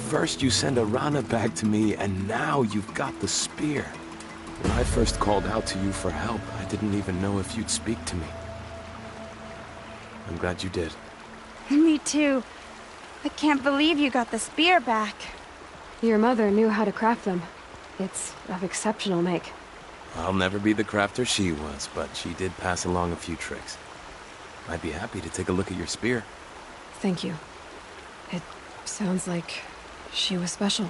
First you send Arana back to me, and now you've got the spear. When I first called out to you for help, I didn't even know if you'd speak to me. I'm glad you did. Me too. I can't believe you got the spear back. Your mother knew how to craft them. It's of exceptional make. I'll never be the crafter she was, but she did pass along a few tricks. I'd be happy to take a look at your spear. Thank you. It sounds like she was special.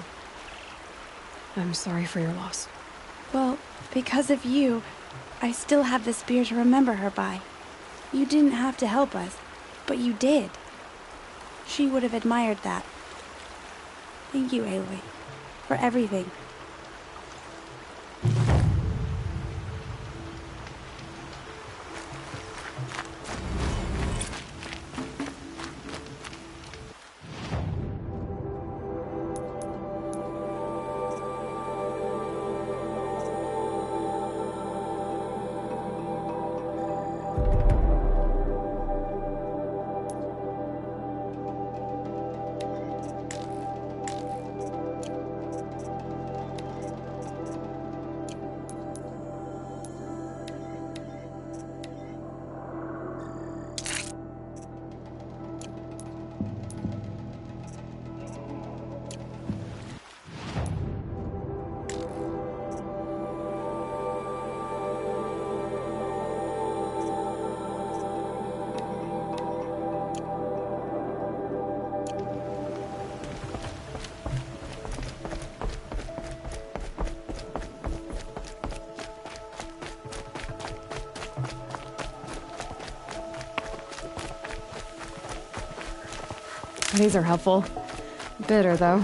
I'm sorry for your loss. Well, because of you, I still have the spear to remember her by. You didn't have to help us, but you did. She would have admired that. Thank you, Aloy, for everything. These are helpful. Bitter, though.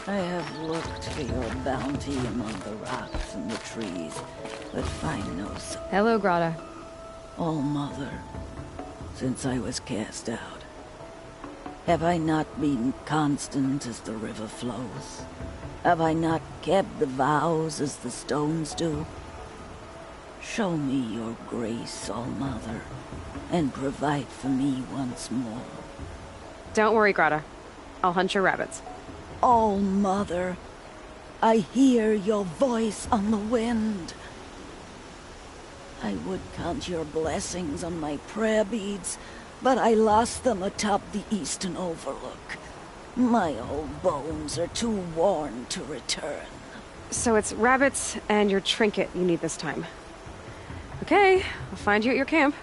I have looked for your bounty among the rocks and the trees, but find no sign. Hello, Grata. All Mother, since I was cast out, have I not been constant as the river flows? Have I not kept the vows as the stones do? Show me your grace, All Mother, and provide for me once more. Don't worry, Grata. I'll hunt your rabbits. All Mother, I hear your voice on the wind. I would count your blessings on my prayer beads, but I lost them atop the eastern overlook. My old bones are too worn to return. So it's rabbits and your trinket you need this time. Okay, I'll find you at your camp.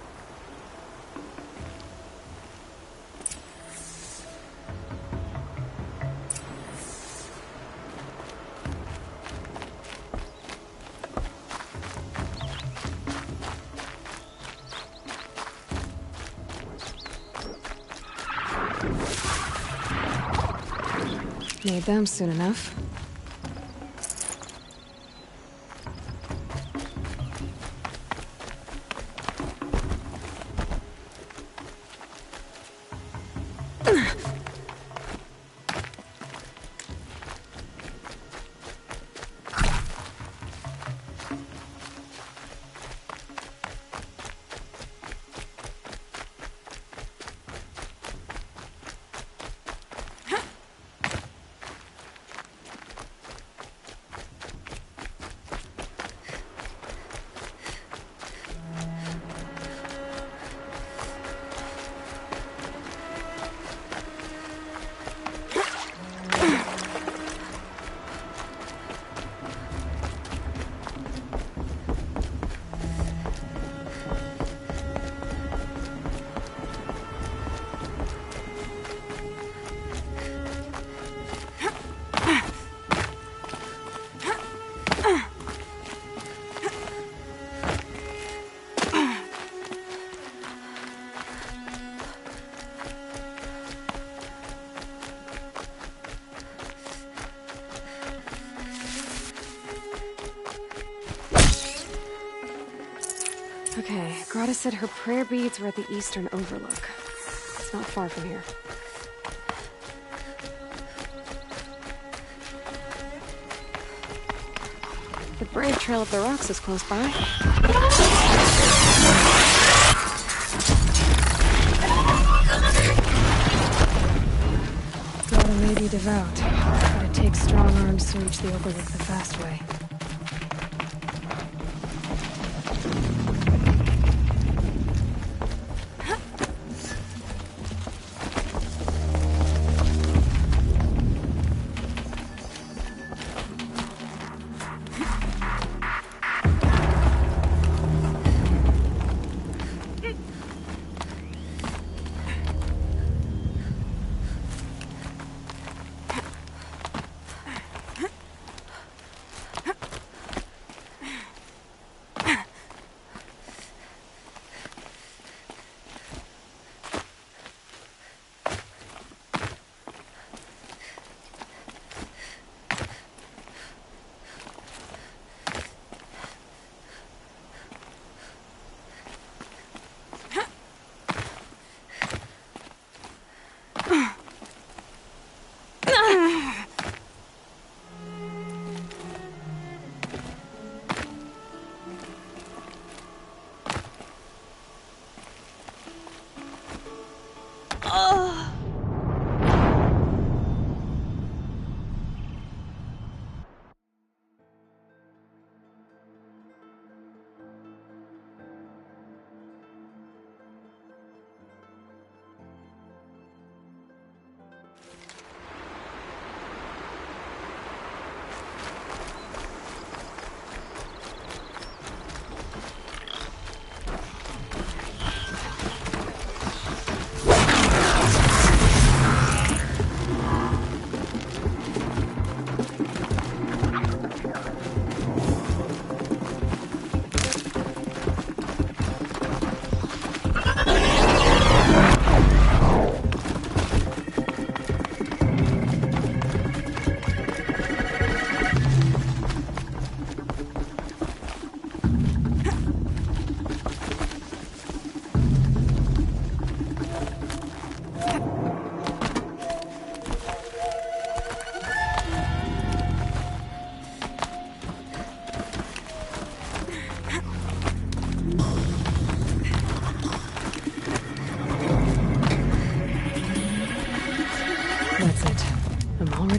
Need them soon enough. Okay, Grata said her prayer beads were at the eastern overlook. It's not far from here. The brave trail up the rocks is close by. Grata may be devout, but it takes strong arms to reach the overlook the fast way.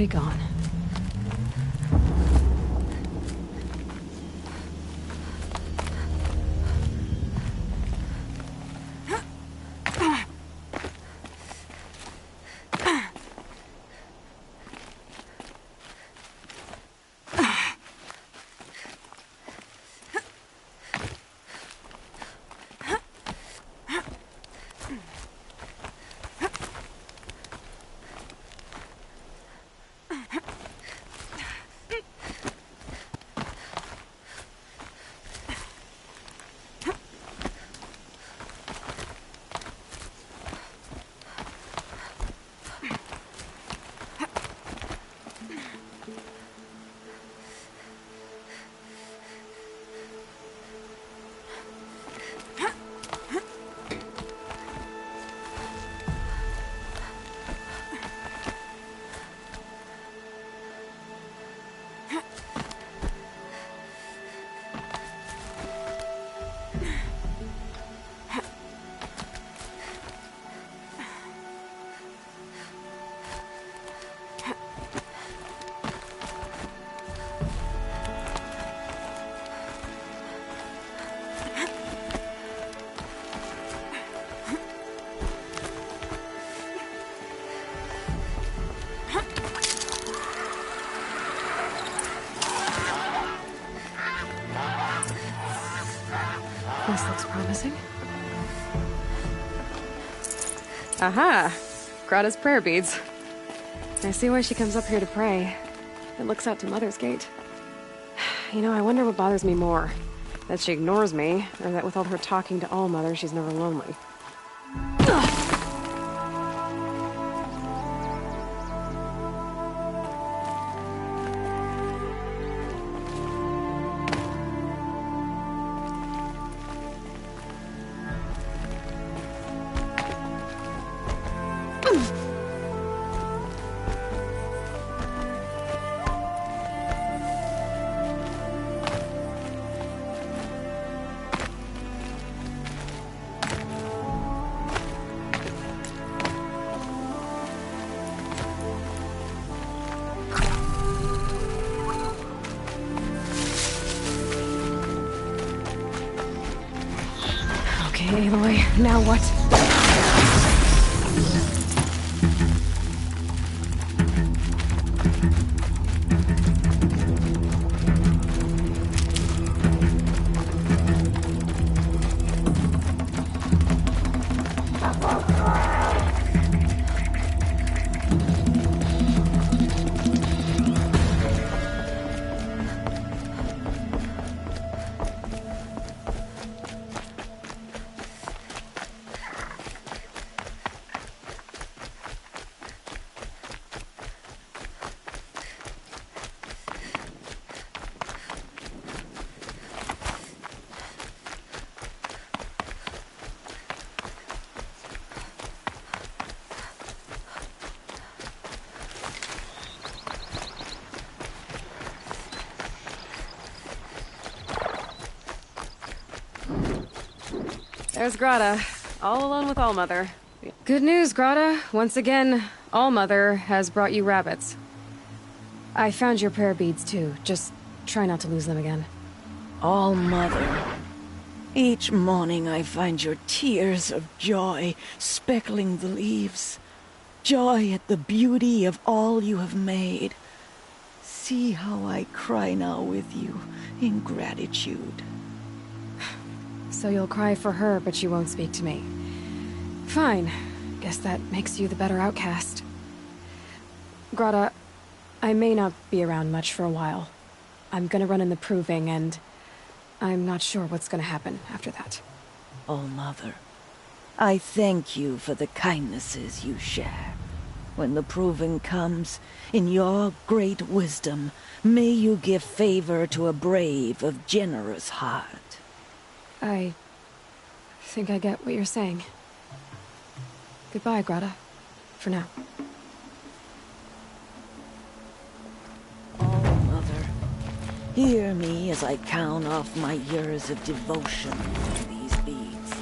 already gone. This looks promising. Aha! Grata's prayer beads. I see why she comes up here to pray. It looks out to Mother's Gate. You know, I wonder what bothers me more. That she ignores me, or that with all her talking to All-Mother, she's never lonely. Okay, Aloy, now what? There's Grata, all alone with All-Mother. Good news, Grata. Once again, All-Mother has brought you rabbits. I found your prayer beads, too. Just try not to lose them again. All-Mother. Each morning I find your tears of joy speckling the leaves. Joy at the beauty of all you have made. See how I cry now with you in gratitude. So you'll cry for her, but you won't speak to me. Fine. Guess that makes you the better outcast. Grata, I may not be around much for a while. I'm gonna run in the proving, and I'm not sure what's gonna happen after that. All-Mother, I thank you for the kindnesses you share. When the proving comes, in your great wisdom, may you give favor to a brave of generous heart. I think I get what you're saying. Goodbye, Grata. For now. All-Mother, hear me as I count off my years of devotion to these beads.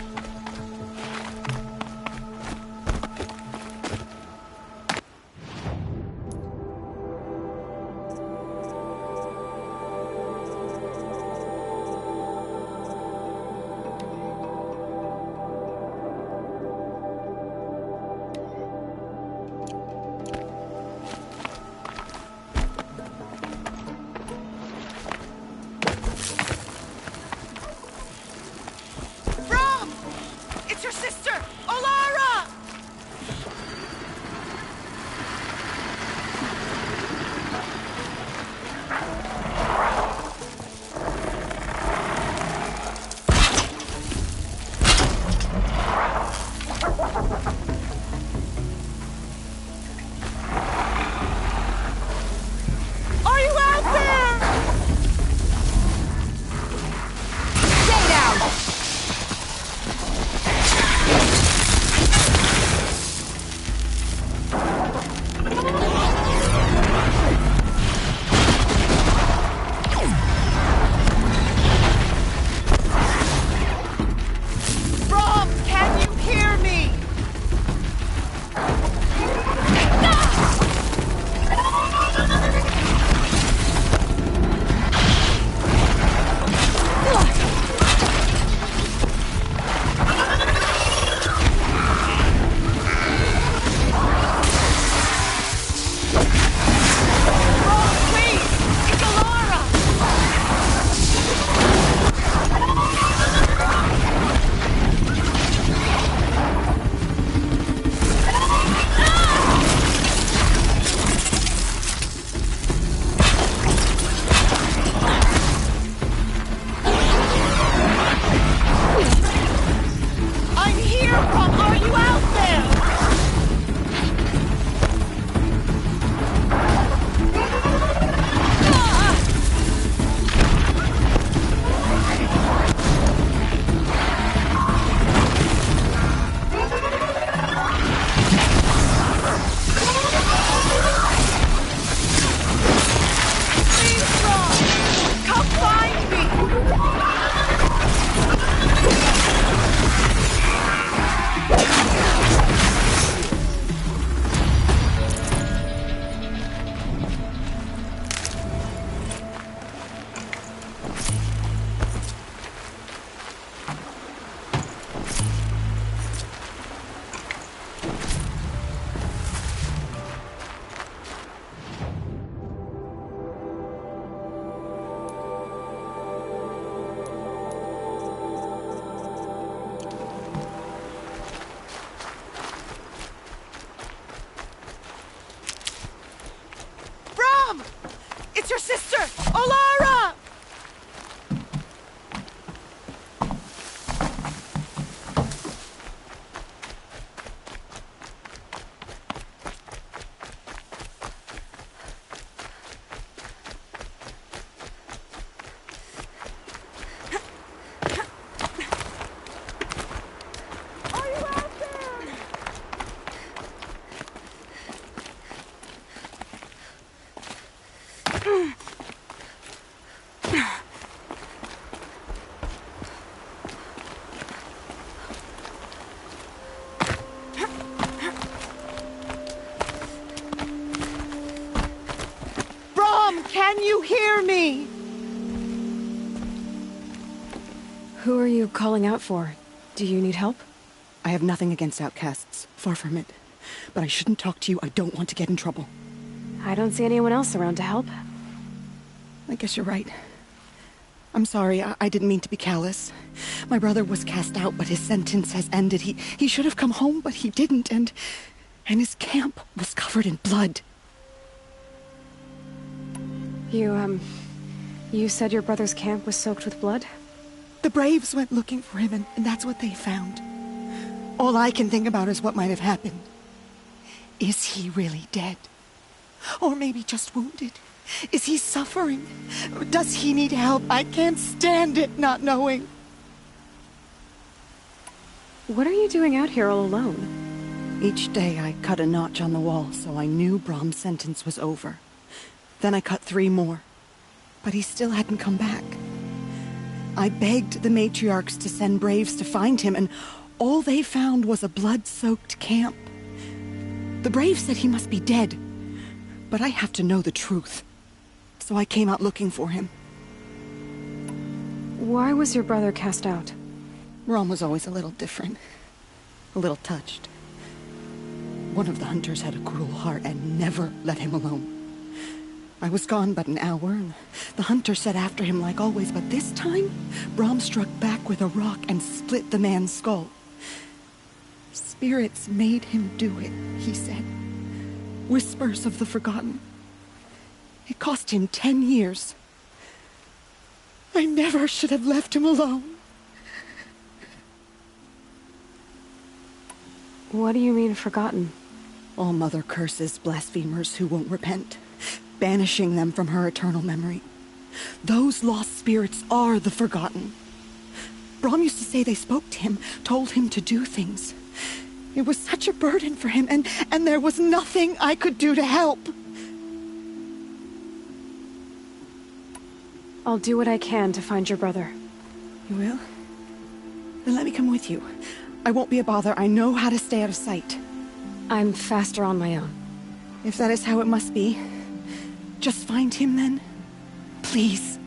Brom! It's your sister, Olara! Can you hear me? Who are you calling out for? Do you need help? I have nothing against outcasts. Far from it. But I shouldn't talk to you. I don't want to get in trouble. I don't see anyone else around to help. I guess you're right. I'm sorry. I didn't mean to be callous. My brother was cast out, but his sentence has ended. He should have come home, but he didn't, and his camp was covered in blood. You said your brother's camp was soaked with blood? The Braves went looking for him, and that's what they found. All I can think about is what might have happened. Is he really dead? Or maybe just wounded? Is he suffering? Does he need help? I can't stand it not knowing. What are you doing out here all alone? Each day I cut a notch on the wall so I knew Brom's sentence was over. Then I cut 3 more. But he still hadn't come back. I begged the matriarchs to send Braves to find him, and all they found was a blood-soaked camp. The Braves said he must be dead, but I have to know the truth. So I came out looking for him. Why was your brother cast out? Brom was always a little different. A little touched. One of the hunters had a cruel heart and never let him alone. I was gone but an hour, and the hunter set after him like always, but this time, Brom struck back with a rock and split the man's skull. Spirits made him do it, he said. Whispers of the forgotten. It cost him 10 years. I never should have left him alone. What do you mean, forgotten? All Mother curses blasphemers who won't repent, banishing them from her eternal memory. Those lost spirits are the forgotten. Brom used to say they spoke to him, told him to do things. It was such a burden for him, and there was nothing I could do to help. I'll do what I can to find your brother. You will? Then let me come with you. I won't be a bother. I know how to stay out of sight. I'm faster on my own. If that is how it must be, just find him then. Please.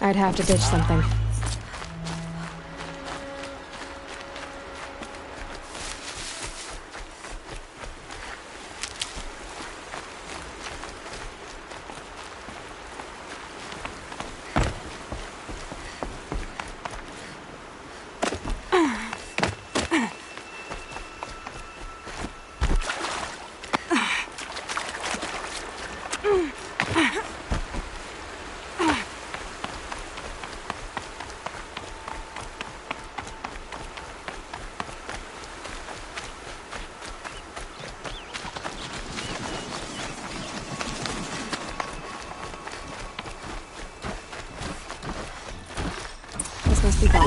I'd have to ditch something. Must be gone.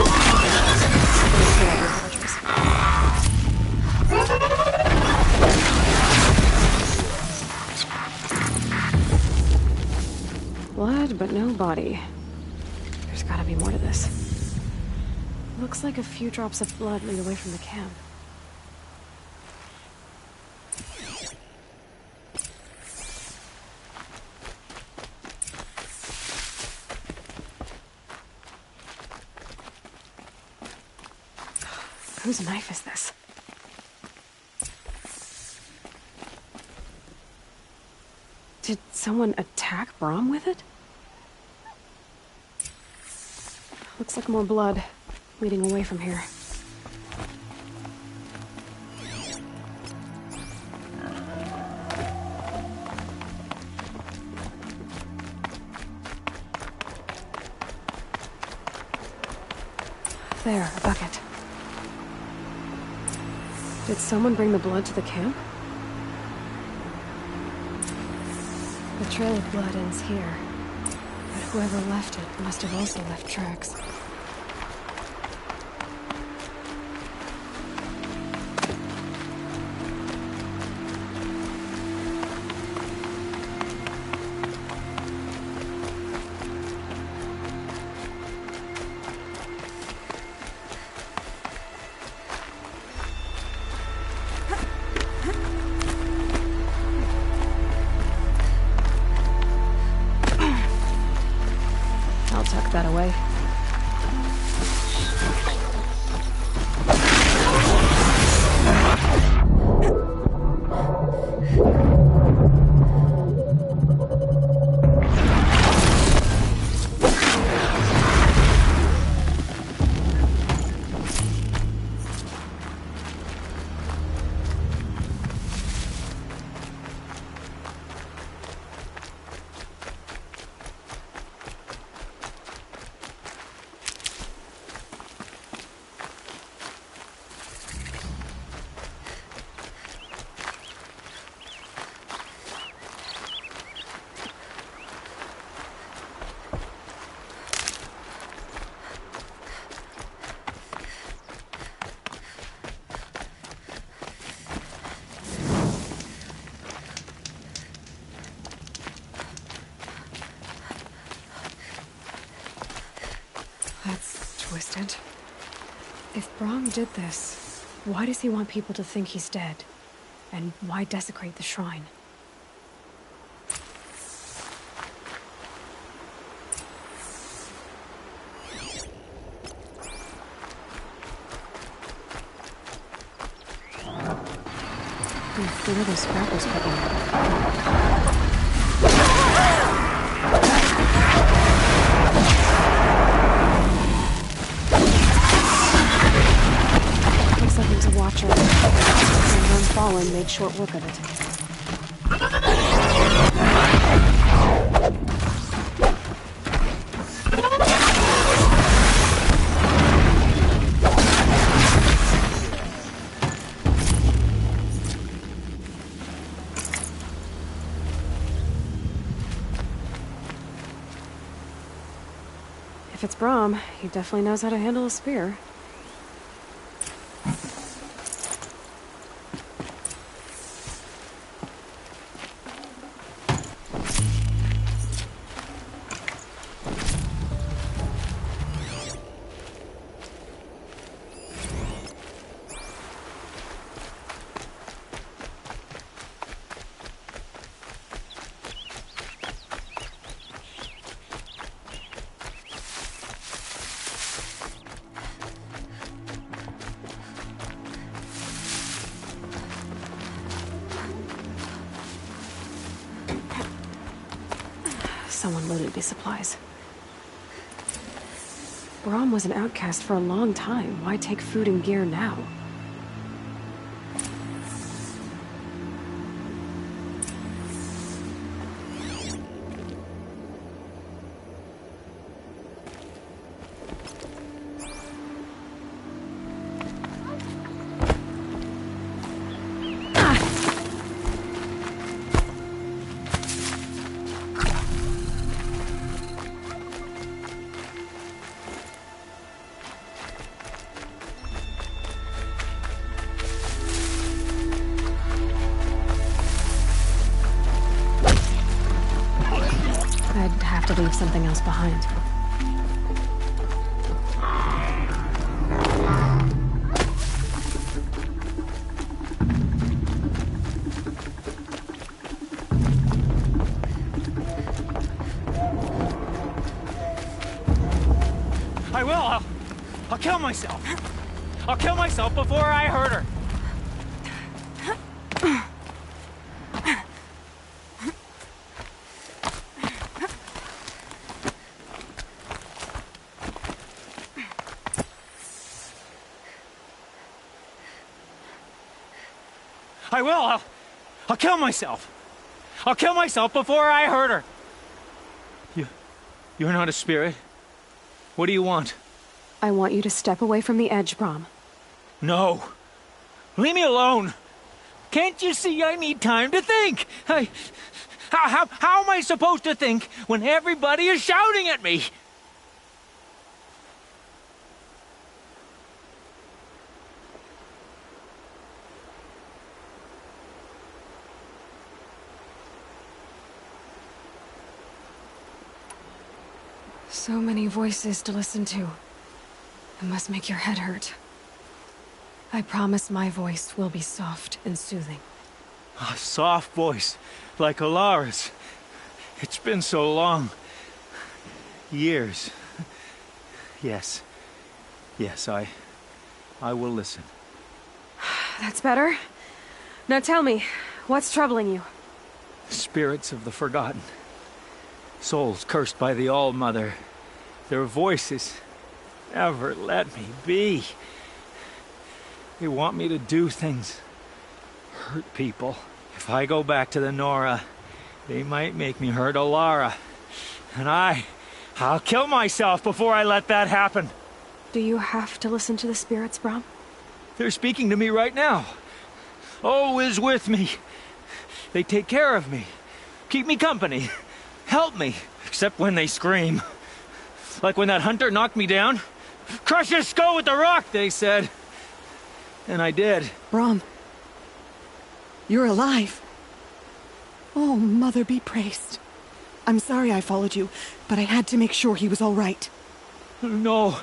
Blood, but no body. There's gotta be more to this. Looks like a few drops of blood lead away from the camp. Whose knife is this? Did someone attack Brom with it? Looks like more blood leading away from here. There, a bucket. Did someone bring the blood to the camp? The trail of blood ends here, but whoever left it must have also left tracks. Tuck that away. That's twisted. If Brom did this, why does he want people to think he's dead? And why desecrate the shrine? Where are those scrappers cooking? A watcher, and when fallen, made short work of it. If it's Brom, he definitely knows how to handle a spear. someone loaded these supplies. Brahm was an outcast for a long time. Why take food and gear now? I'd have to leave something else behind. I will. I'll kill myself. I'll kill myself before I hurt her. I will. I'll kill myself. I'll kill myself before I hurt her. You're not a spirit. What do you want? I want you to step away from the edge, Brahm. No. Leave me alone. Can't you see I need time to think? How am I supposed to think when everybody is shouting at me? So many voices to listen to. It must make your head hurt. I promise my voice will be soft and soothing. A soft voice, like Alara's. It's been so long. Years. Yes. Yes, I will listen. That's better. Now tell me, what's troubling you? Spirits of the forgotten. Souls cursed by the All-Mother. Their voices never let me be. They want me to do things, hurt people. If I go back to the Nora, they might make me hurt Alara. And I'll kill myself before I let that happen. Do you have to listen to the spirits, Brahm? They're speaking to me right now. Oh is with me. They take care of me, keep me company, help me, except when they scream. Like when that hunter knocked me down. Crush his skull with the rock, they said. And I did. Brahm, you're alive. Oh, Mother be praised. I'm sorry I followed you, but I had to make sure he was all right. No.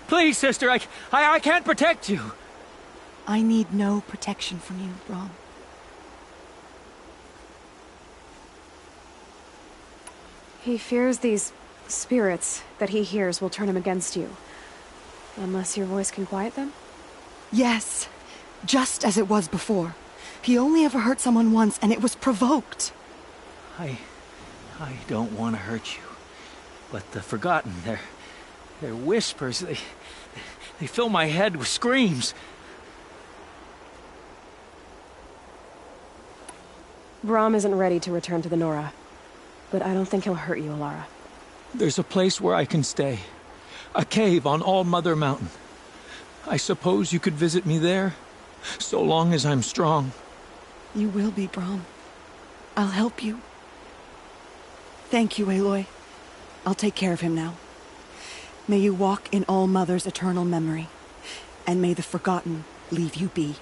Please, sister, I can't protect you. I need no protection from you, Brahm. He fears these spirits that he hears will turn him against you. Unless your voice can quiet them? Yes, just as it was before. He only ever hurt someone once, and it was provoked. I don't want to hurt you. But the Forgotten, their whispers, they fill my head with screams. Brahm isn't ready to return to the Nora. But I don't think he'll hurt you, Alara. There's a place where I can stay. A cave on All-Mother Mountain. I suppose you could visit me there, so long as I'm strong. You will be, Brahm. I'll help you. Thank you, Aloy. I'll take care of him now. May you walk in All-Mother's eternal memory, and may the Forgotten leave you be.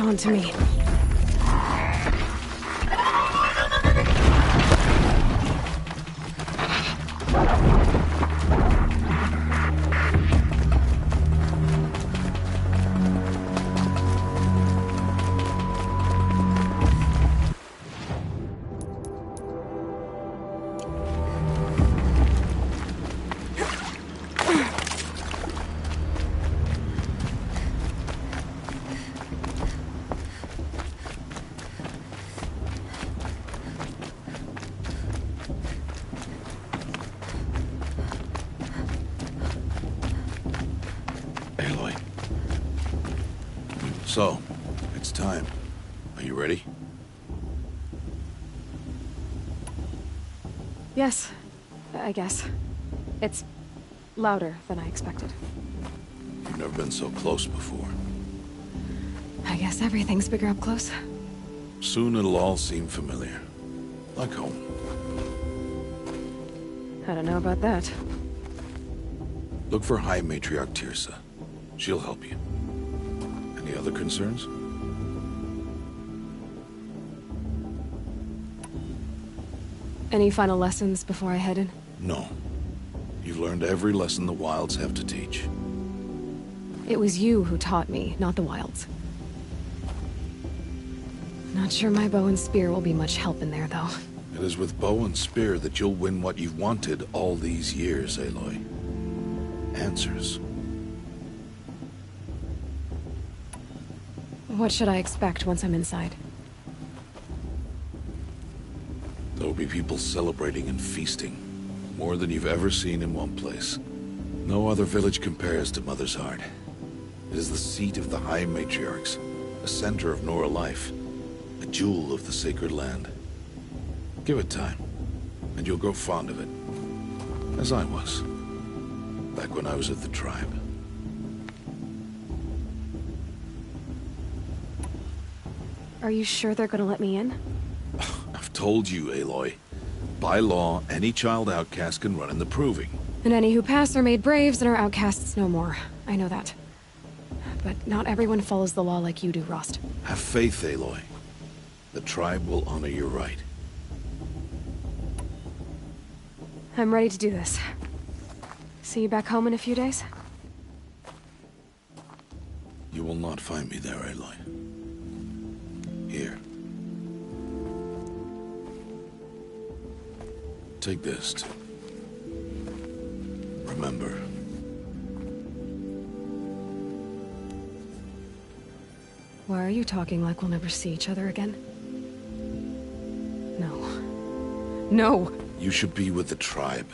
onto me. So, it's time. Are you ready? Yes, I guess. It's louder than I expected. You've never been so close before. I guess everything's bigger up close. Soon it'll all seem familiar. Like home. I don't know about that. Look for High Matriarch Tirsa. She'll help you. Any other concerns? Any final lessons before I head in? No. You've learned every lesson the Wilds have to teach. It was you who taught me, not the Wilds. Not sure my bow and spear will be much help in there, though. It is with bow and spear that you'll win what you've wanted all these years, Aloy. Answers. What should I expect once I'm inside? There'll be people celebrating and feasting. More than you've ever seen in one place. No other village compares to Mother's Heart. It is the seat of the High Matriarchs, a center of Nora life, a jewel of the sacred land. Give it time, and you'll grow fond of it. As I was, back when I was at the tribe. Are you sure they're gonna let me in? I've told you, Aloy. By law, any child outcast can run in the proving. And any who pass are made braves and are outcasts no more. I know that. But not everyone follows the law like you do, Rost. Have faith, Aloy. The tribe will honor your right. I'm ready to do this. See you back home in a few days? You will not find me there, Aloy. Here. Take this, too. Remember. Why are you talking like we'll never see each other again? No. No! You should be with the tribe.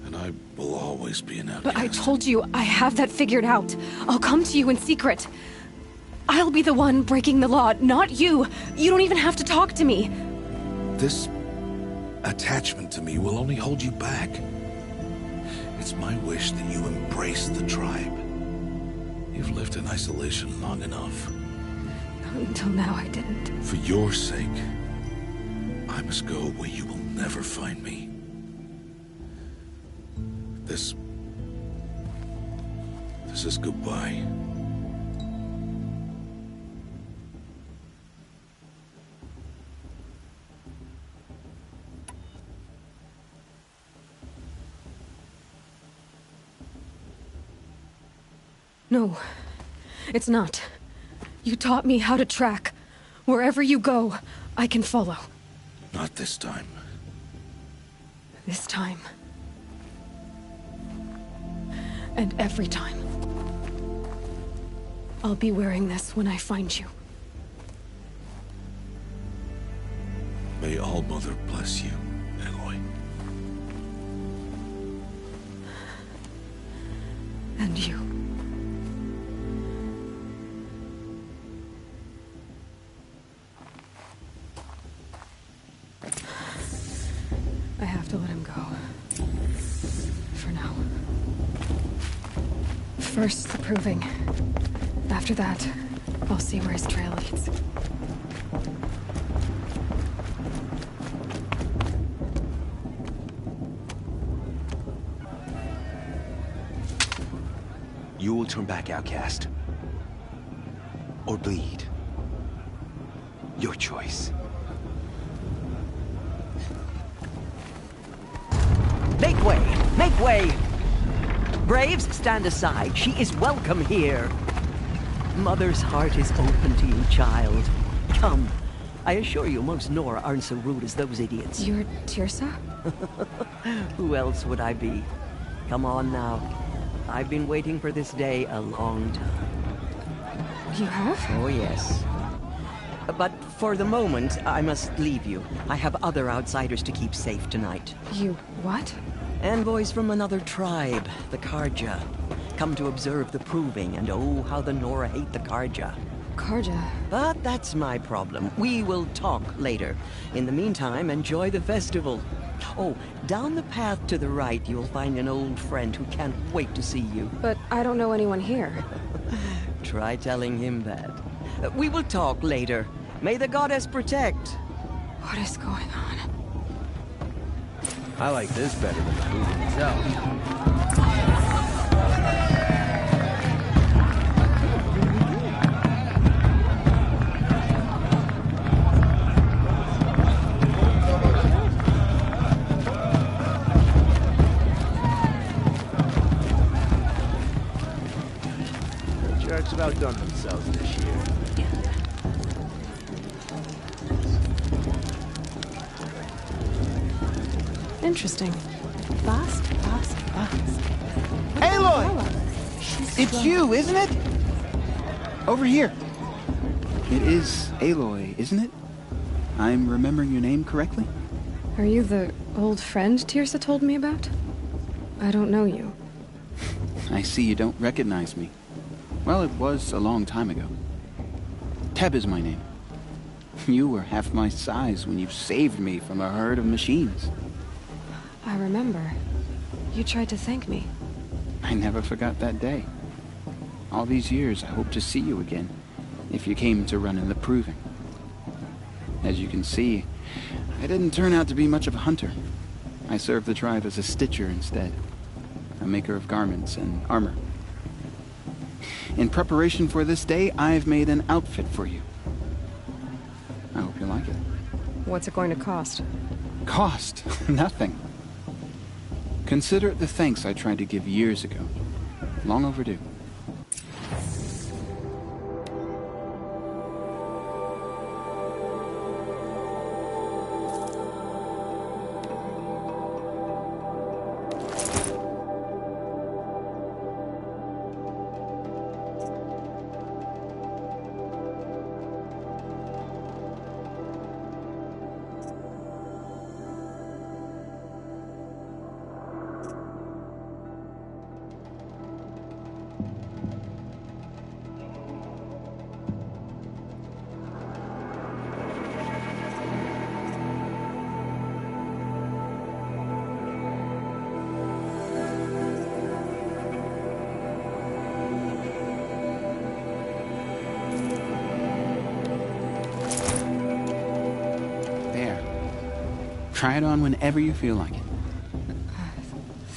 And I will always be an outcast. But I told you, I have that figured out. I'll come to you in secret. I'll be the one breaking the law, not you. You don't even have to talk to me. This attachment to me will only hold you back. It's my wish that you embrace the tribe. You've lived in isolation long enough. Until now, I didn't. For your sake, I must go where you will never find me. This is goodbye. No, it's not. You taught me how to track. Wherever you go, I can follow. Not this time. This time. And every time. I'll be wearing this when I find you. May All Mother bless you, Aloy. And you. I have to let him go. For now. First, the proving. After that, I'll see where his trail leads. You will turn back, outcast. or bleed. Your choice. Make way! Make way! Braves, stand aside. She is welcome here. Mother's heart is open to you, child. Come. I assure you, most Nora aren't so rude as those idiots. You're Tirsa? Who else would I be? Come on now. I've been waiting for this day a long time. You have? Oh, yes. But for the moment, I must leave you. I have other outsiders to keep safe tonight. You what? Envoys from another tribe, the Karja. Come to observe the proving, and oh, how the Nora hate the Karja. Karja? But that's my problem. We will talk later. In the meantime, enjoy the festival. Oh, down the path to the right, you'll find an old friend who can't wait to see you. But I don't know anyone here. Try telling him that. We will talk later. May the goddess protect. What is going on? I like this better than the movie itself. Sharks have outdone themselves this year. Interesting. Fast. Aloy! It's you, isn't it? Over here. It is Aloy, isn't it? I'm remembering your name correctly? Are you the old friend Tirsa told me about? I don't know you. I see you don't recognize me. Well, it was a long time ago. Teb is my name. You were half my size when you saved me from a herd of machines. I remember. You tried to thank me. I never forgot that day. All these years, I hope to see you again, if you came to run in the proving. As you can see, I didn't turn out to be much of a hunter. I served the tribe as a stitcher instead, a maker of garments and armor. In preparation for this day, I've made an outfit for you. I hope you like it. What's it going to cost? Cost? Nothing. Consider it the thanks I tried to give years ago. Long overdue. Try it on whenever you feel like it.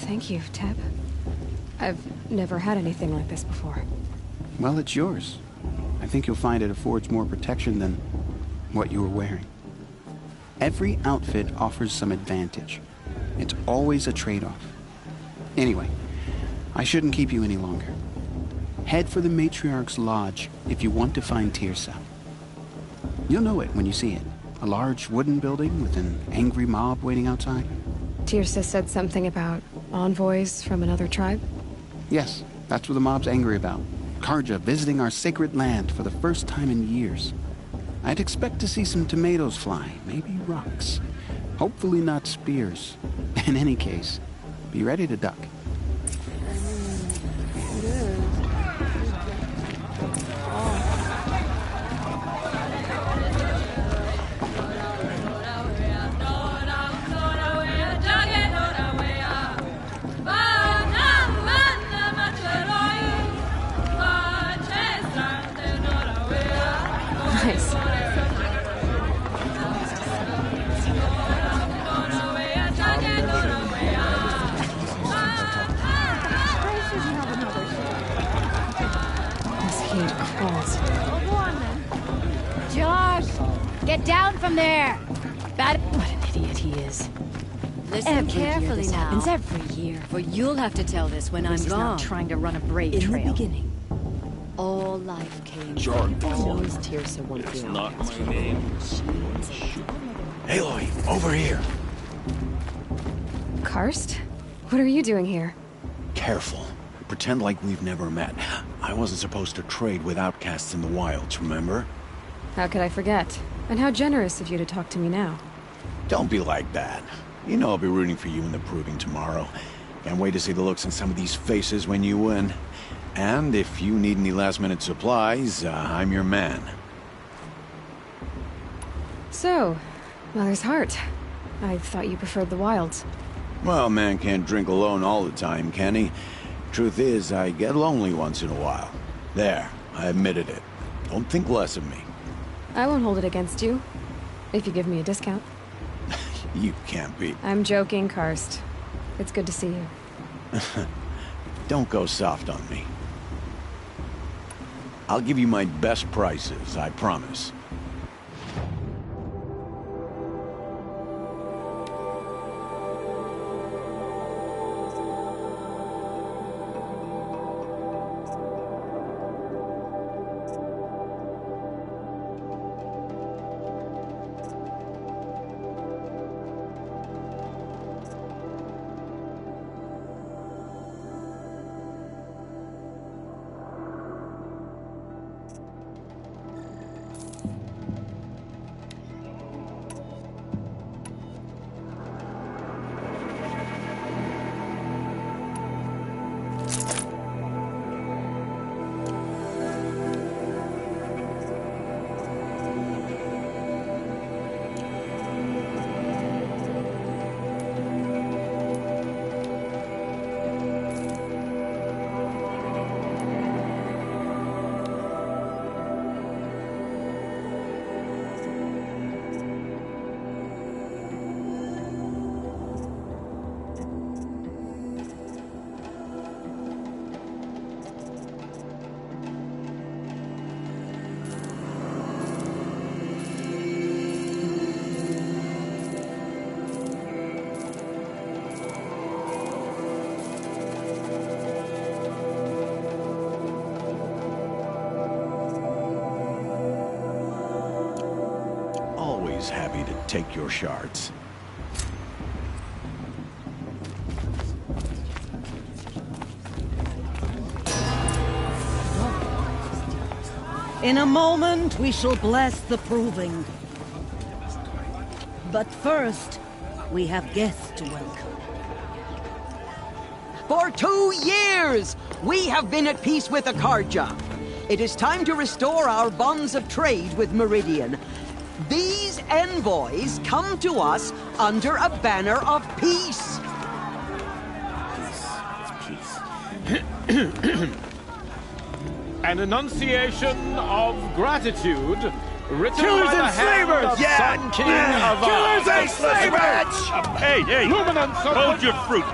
Thank you, Teb. I've never had anything like this before. Well, it's yours. I think you'll find it affords more protection than what you were wearing. Every outfit offers some advantage. It's always a trade-off. Anyway, I shouldn't keep you any longer. Head for the Matriarch's Lodge if you want to find Tirsa. You'll know it when you see it. A large wooden building with an angry mob waiting outside. Tirsa said something about envoys from another tribe? Yes, that's what the mob's angry about. Karja visiting our sacred land for the first time in years. I'd expect to see some tomatoes fly, maybe rocks. Hopefully not spears. In any case, be ready to duck. Nice. This heat calls. Get down from there! Bad. What an idiot he is. Listen Every carefully year this now. happens every year. For you'll have to tell this when I'm He's gone. not trying to run a brave In trail. the beginning, all life came John from Paul. Always Tirsa one It's thing. not my name. Aloy, over here. Karst? What are you doing here? Careful. Pretend like we've never met. I wasn't supposed to trade with outcasts in the wilds, remember? How could I forget? And how generous of you to talk to me now. Don't be like that. You know I'll be rooting for you in the proving tomorrow. Can't wait to see the looks on some of these faces when you win. And if you need any last-minute supplies, I'm your man. So, Mother's Heart. I thought you preferred the wilds. Well, man can't drink alone all the time, can he? Truth is, I get lonely once in a while. There, I admitted it. Don't think less of me. I won't hold it against you. If you give me a discount. You can't be. I'm joking, Karst. It's good to see you. Don't go soft on me. I'll give you my best prices, I promise. Happy to take your shards. In a moment, we shall bless the proving. But first, we have guests to welcome. For 2 years, we have been at peace with Akarja. It is time to restore our bonds of trade with Meridian. These envoys come to us under a banner of peace. An enunciation of gratitude written Killers by the and hand slavers! of Yeah! Sun King of Killers and slavers! Hey! Luminance of Hold your fruit,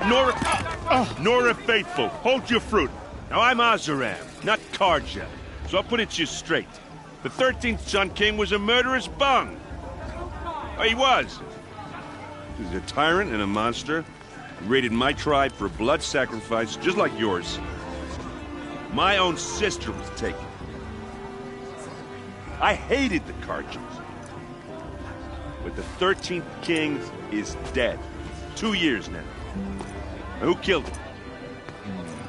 Nora Faithful. Hold your fruit. Now, I'm Azaram, not Karja, so I'll put it to you straight. The 13th Sun King was a murderous bung. Oh, he was. He was a tyrant and a monster. He raided my tribe for blood sacrifice, just like yours. My own sister was taken. I hated the Karjas. But the 13th King is dead. 2 years now. Now, who killed him?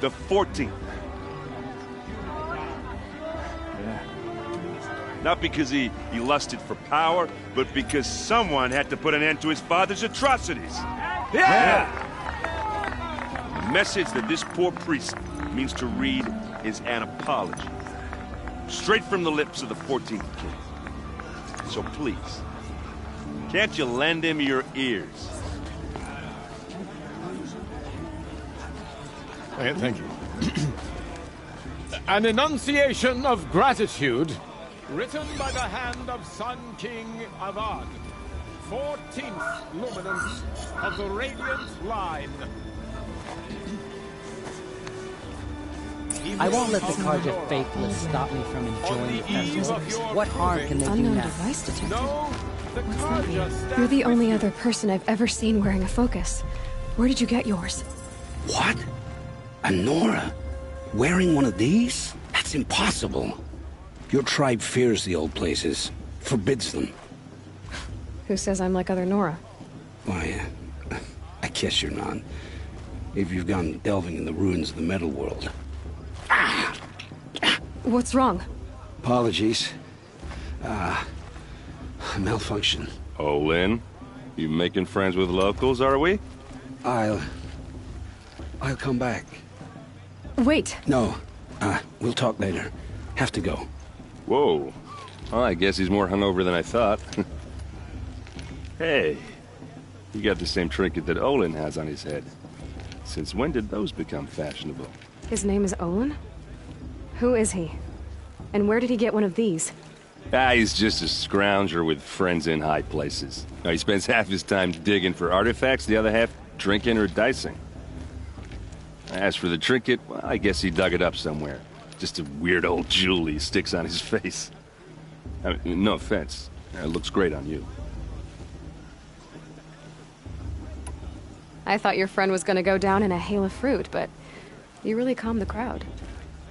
The 14th. Not because he lusted for power, but because someone had to put an end to his father's atrocities. Yeah! The message that this poor priest means to read is an apology. Straight from the lips of the 14th King. So please, can't you lend him your ears? Thank you. An enunciation of gratitude written by the hand of Sun King Avad, 14th luminance of the Radiant Line. I won't let the Karja faithless stop me from enjoying the festival. What harm can they do now? Device detected. No What's that mean? You're the only other person I've ever seen wearing a focus. Where did you get yours? What? A Nora? Wearing one of these? That's impossible. Your tribe fears the old places. Forbids them. Who says I'm like other Nora? Why, I guess you're not. If you've gone delving in the ruins of the metal world. What's wrong? Apologies. Malfunction. Olin, you making friends with locals, are we? I'll come back. Wait. No. We'll talk later. Have to go. Whoa. Well, I guess he's more hungover than I thought. Hey, you got the same trinket that Olin has on his head. Since when did those become fashionable? His name is Olin? Who is he? And where did he get one of these? He's just a scrounger with friends in high places. He spends half his time digging for artifacts, the other half drinking or dicing. As for the trinket, well, I guess he dug it up somewhere. Just a weird old jewel he sticks on his face. I mean, no offense. It looks great on you. I thought your friend was gonna go down in a hail of fruit, but you really calmed the crowd.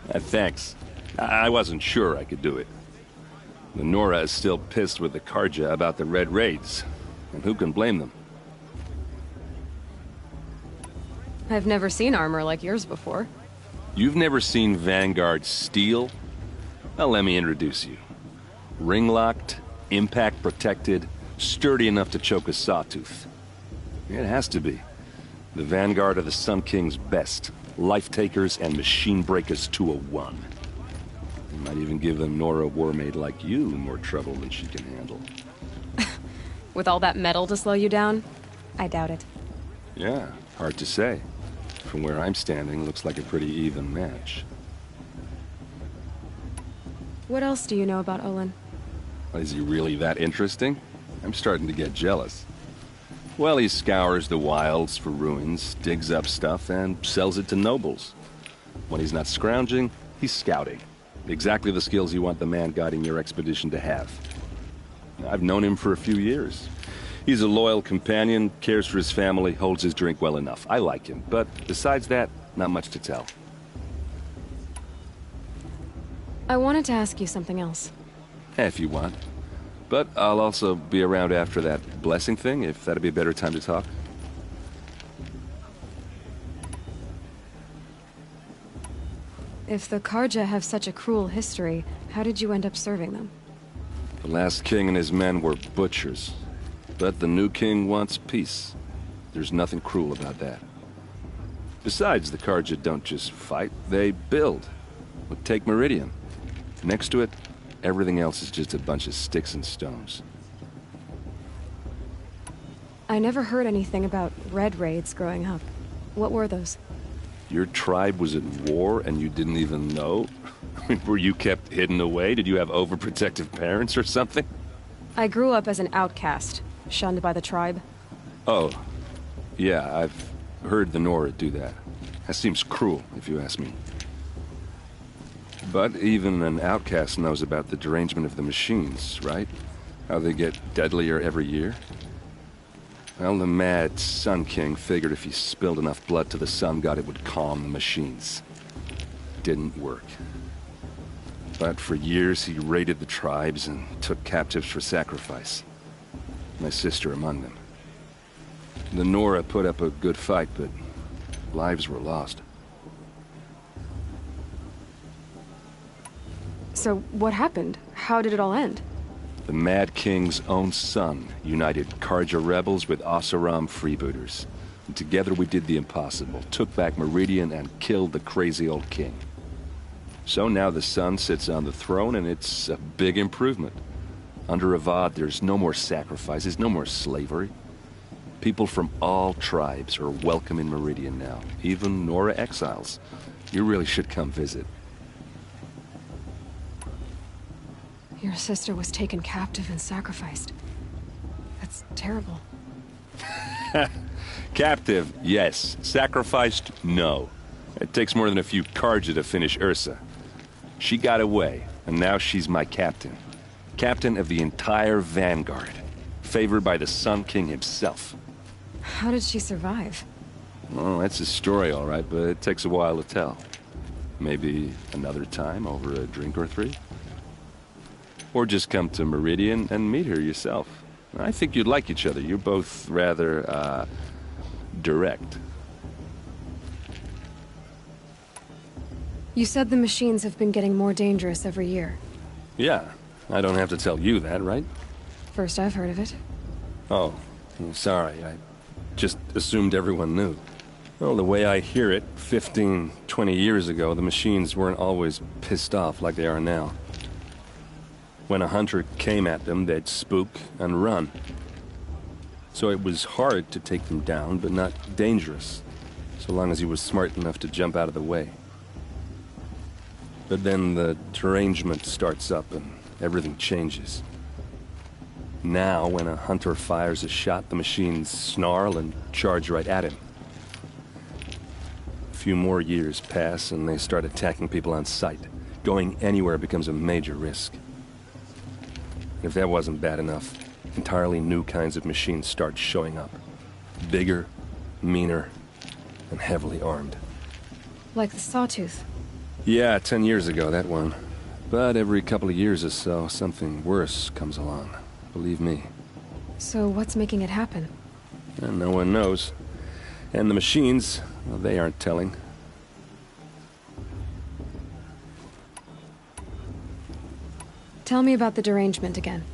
Thanks. I wasn't sure I could do it. The Nora is still pissed with the Karja about the Red Raids, and who can blame them? I've never seen armor like yours before. You've never seen Vanguard steel? Well, let me introduce you. Ring-locked, impact-protected, sturdy enough to choke a sawtooth. It has to be. The Vanguard are the Sun King's best. Life-takers and machine breakers to a one. You might even give a Nora warmaid like you more trouble than she can handle. With all that metal to slow you down? I doubt it. Yeah, hard to say. From where I'm standing, looks like a pretty even match. What else do you know about Olin? Is he really that interesting? I'm starting to get jealous. Well, he scours the wilds for ruins, digs up stuff, and sells it to nobles. When he's not scrounging, he's scouting. Exactly the skills you want the man guiding your expedition to have. I've known him for a few years. He's a loyal companion, cares for his family, holds his drink well enough. I like him, but besides that, not much to tell. I wanted to ask you something else. If you want. But I'll also be around after that blessing thing, if that'd be a better time to talk. If the Karja have such a cruel history, how did you end up serving them? The last king and his men were butchers. But the new king wants peace. There's nothing cruel about that. Besides, the Karja don't just fight, they build. But take Meridian. Next to it, everything else is just a bunch of sticks and stones. I never heard anything about Red Raids growing up. What were those? Your tribe was at war and you didn't even know? I mean, were you kept hidden away? Did you have overprotective parents or something? I grew up as an outcast, shunned by the tribe. Oh, yeah, I've heard the Nora do that. That seems cruel, if you ask me. But even an outcast knows about the derangement of the machines, right? How they get deadlier every year? Well, the mad Sun King figured if he spilled enough blood to the Sun God, it would calm the machines. Didn't work. But for years, he raided the tribes and took captives for sacrifice. My sister among them. The Nora put up a good fight, but lives were lost. So what happened? How did it all end? The Mad King's own son united Karja rebels with Oseram freebooters. And together we did the impossible, took back Meridian and killed the crazy old king. So now the son sits on the throne and it's a big improvement. Under Avad, there's no more sacrifices, no more slavery. People from all tribes are welcome in Meridian now, even Nora exiles. You really should come visit. Your sister was taken captive and sacrificed. That's terrible. Captive, yes. Sacrificed, no. It takes more than a few Karja to finish Ursa. She got away, and now she's my captain. Captain of the entire Vanguard. favored by the Sun King himself. How did she survive? Well, that's a story, all right, but it takes a while to tell. Maybe another time over a drink or three? Or just come to Meridian and meet her yourself. I think you'd like each other. You're both rather, direct. You said the machines have been getting more dangerous every year. Yeah, I don't have to tell you that, right? First I've heard of it. Oh, sorry. I just assumed everyone knew. Well, the way I hear it, 15, 20 years ago, the machines weren't always pissed off like they are now. When a hunter came at them, they'd spook and run. So it was hard to take them down, but not dangerous, so long as he was smart enough to jump out of the way. But then the derangement starts up and everything changes. Now, when a hunter fires a shot, the machines snarl and charge right at him. A few more years pass and they start attacking people on sight. Going anywhere becomes a major risk. If that wasn't bad enough, entirely new kinds of machines start showing up. Bigger, meaner, and heavily armed. Like the Sawtooth. Yeah, 10 years ago, that one. But every couple of years or so, something worse comes along. Believe me. So what's making it happen? And no one knows. And the machines, well, they aren't telling. Tell me about the derangement again.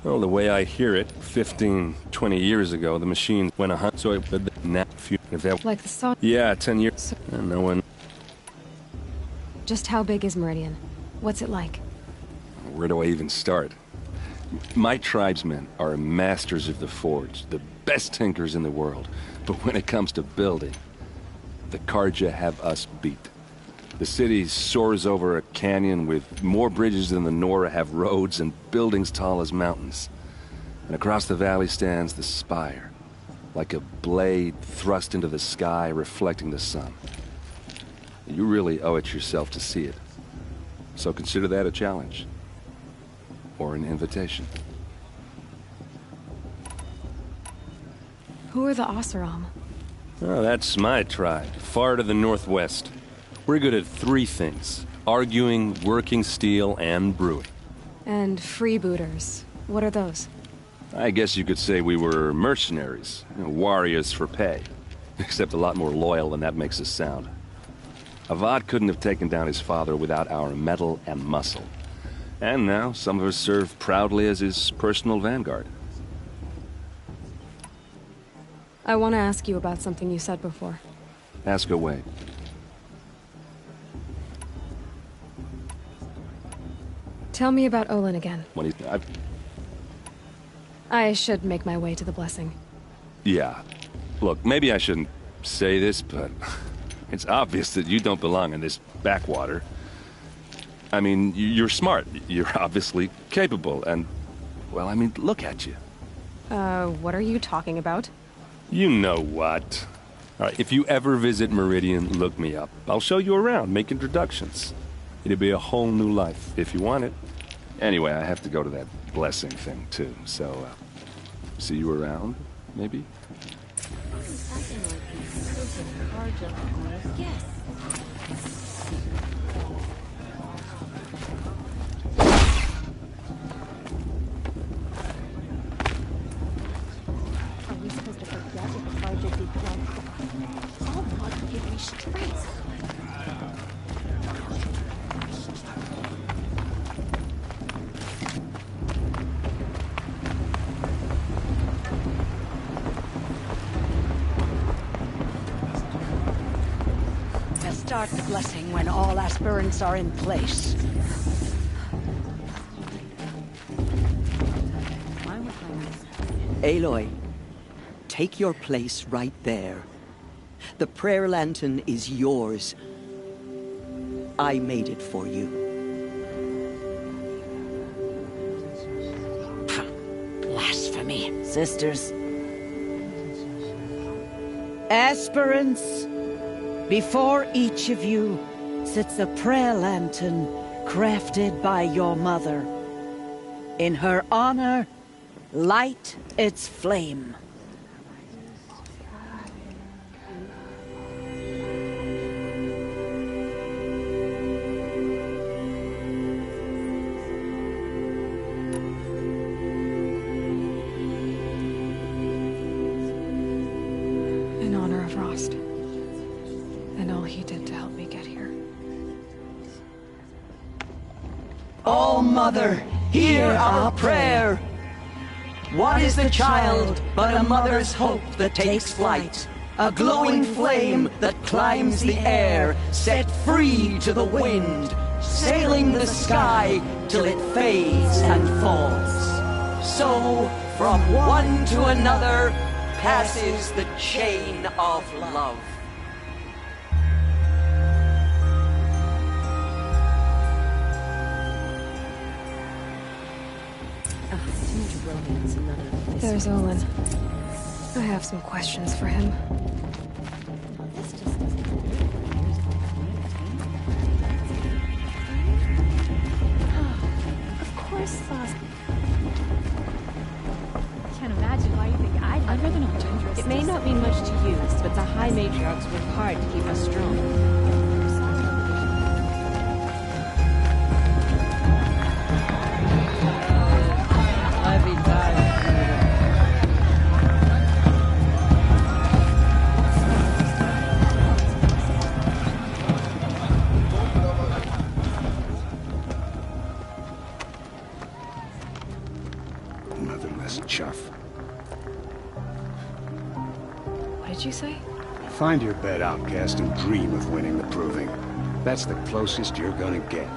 Well, the way I hear it, 15, 20 years ago, the machines went a hunt, so it would if that... Like the Sawtooth? Yeah, 10 years. And no one... Just how big is Meridian? What's it like? Where do I even start? My tribesmen are masters of the forge, the best tinkers in the world. But when it comes to building, the Karja have us beat. The city soars over a canyon with more bridges than the Nora have roads and buildings tall as mountains. And across the valley stands the spire, like a blade thrust into the sky reflecting the sun. You really owe it yourself to see it. So consider that a challenge. Or an invitation. Who are the Oseram? Oh, that's my tribe, far to the northwest. We're good at three things: arguing, working steel, and brewing. And freebooters. What are those? I guess you could say we were mercenaries, warriors for pay. Except a lot more loyal than that makes us sound. Avad couldn't have taken down his father without our metal and muscle. And now, some of us serve proudly as his personal vanguard. I want to ask you about something you said before. Ask away. Tell me about Olin again. What I should make my way to the blessing. Yeah. Look, maybe I shouldn't say this, but it's obvious that you don't belong in this backwater. I mean, you're smart. You're obviously capable, and... well, I mean, look at you. What are you talking about? You know what. All right, if you ever visit Meridian, look me up. I'll show you around, make introductions. It'll be a whole new life, if you want it. Anyway, I have to go to that blessing thing, too, so, see you around, maybe? Are we supposed to forget if the Karja be plugged? Oh, God, give me strength. Start the blessing when all aspirants are in place. Aloy, take your place right there. The prayer lantern is yours. I made it for you. Blasphemy. Sisters. Aspirants, before each of you sits a prayer lantern crafted by your mother. In her honor, Light its flame. In honor of Rost. And all he did to help me get here. All Mother, hear our prayer. What is the child but a mother's hope that takes flight? A glowing flame that climbs the air, set free to the wind, sailing the sky till it fades and falls. So, from one to another, passes the chain of love. There's Olin. I have some questions for him. Of course, Boss. Can't imagine why you think I'd rather not dangerous. It may not mean much to you, but the High Matriarchs work hard to keep us strong. Motherless chuff. What did you say? Find your bed, outcast, and dream of winning the proving. That's the closest you're gonna get.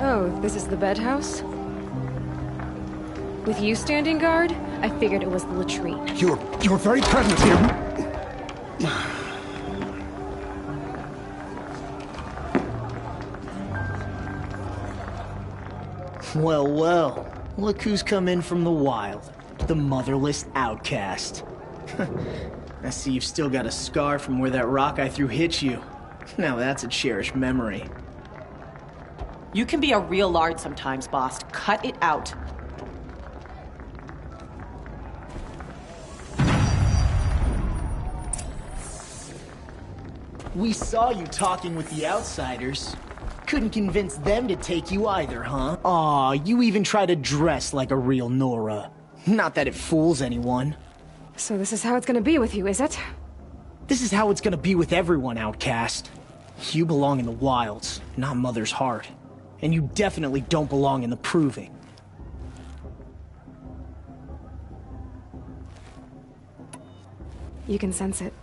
Oh, this is the bed house? With you standing guard, I figured it was the latrine. Your very presence here. Well, well. Look who's come in from the wild. The motherless outcast. I see you've still got a scar from where that rock I threw hit you. Now that's a cherished memory. You can be a real lard sometimes, boss. Cut it out. We saw you talking with the outsiders. Couldn't convince them to take you either, huh? Aw, you even try to dress like a real Nora. Not that it fools anyone. So this is how it's gonna be with you, is it? This is how it's gonna be with everyone, outcast. You belong in the wilds, not Mother's heart. And you definitely don't belong in the proving. You can sense it.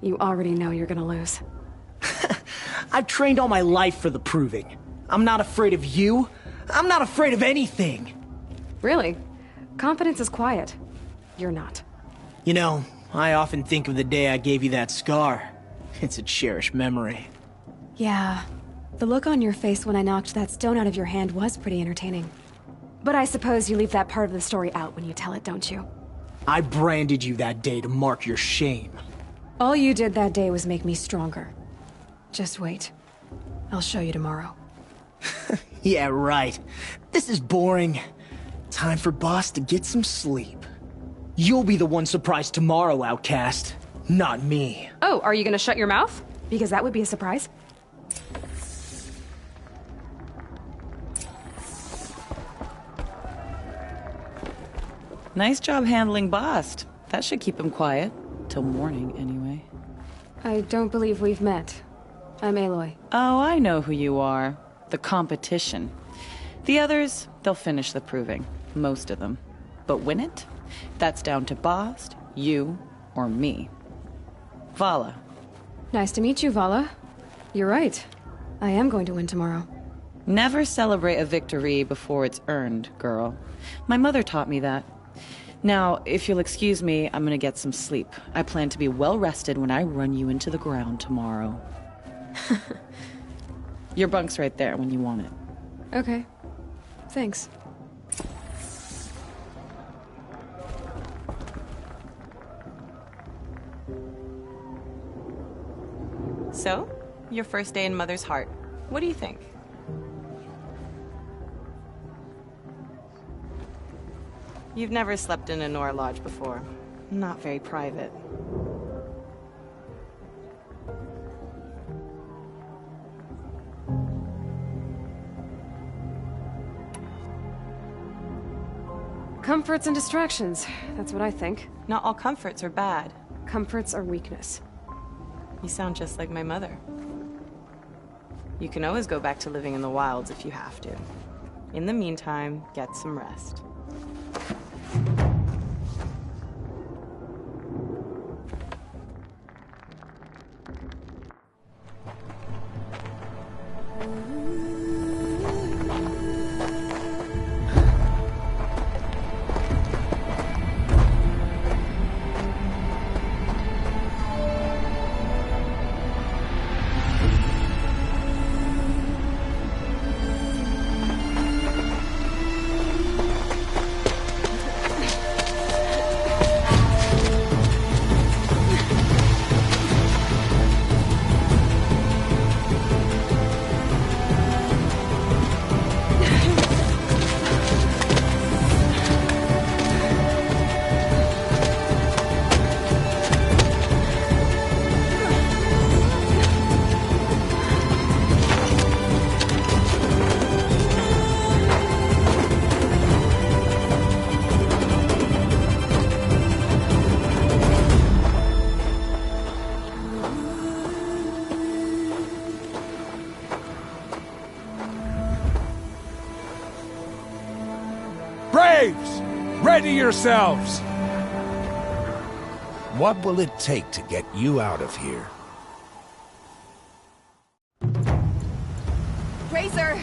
You already know you're gonna lose. I've trained all my life for the proving. I'm not afraid of you. I'm not afraid of anything. Really? Confidence is quiet. You're not. You know, I often think of the day I gave you that scar. It's a cherished memory. Yeah. The look on your face when I knocked that stone out of your hand was pretty entertaining. But I suppose you leave that part of the story out when you tell it, don't you? I branded you that day to mark your shame. All you did that day was make me stronger. Just wait. I'll show you tomorrow. Yeah, right. This is boring. Time for Boss to get some sleep. You'll be the one surprised tomorrow, outcast. Not me. Oh, are you gonna shut your mouth? Because that would be a surprise. Nice job handling Bast. That should keep him quiet. Till morning, anyway. I don't believe we've met. I'm Aloy. Oh, I know who you are. The competition. The others, they'll finish the proving. Most of them. But win it? That's down to Bast, you, or me. Vala. Nice to meet you, Vala. You're right. I am going to win tomorrow. Never celebrate a victory before it's earned, girl. My mother taught me that. Now, if you'll excuse me, I'm gonna get some sleep. I plan to be well rested when I run you into the ground tomorrow. Your bunk's right there when you want it. Okay. Thanks. So, your first day in Mother's heart. What do you think? You've never slept in a Nora lodge before. Not very private. Comforts and distractions. That's what I think. Not all comforts are bad. Comforts are weakness. You sound just like my mother. You can always go back to living in the wilds if you have to. In the meantime, get some rest. Braves! Ready yourselves! What will it take to get you out of here? Razor!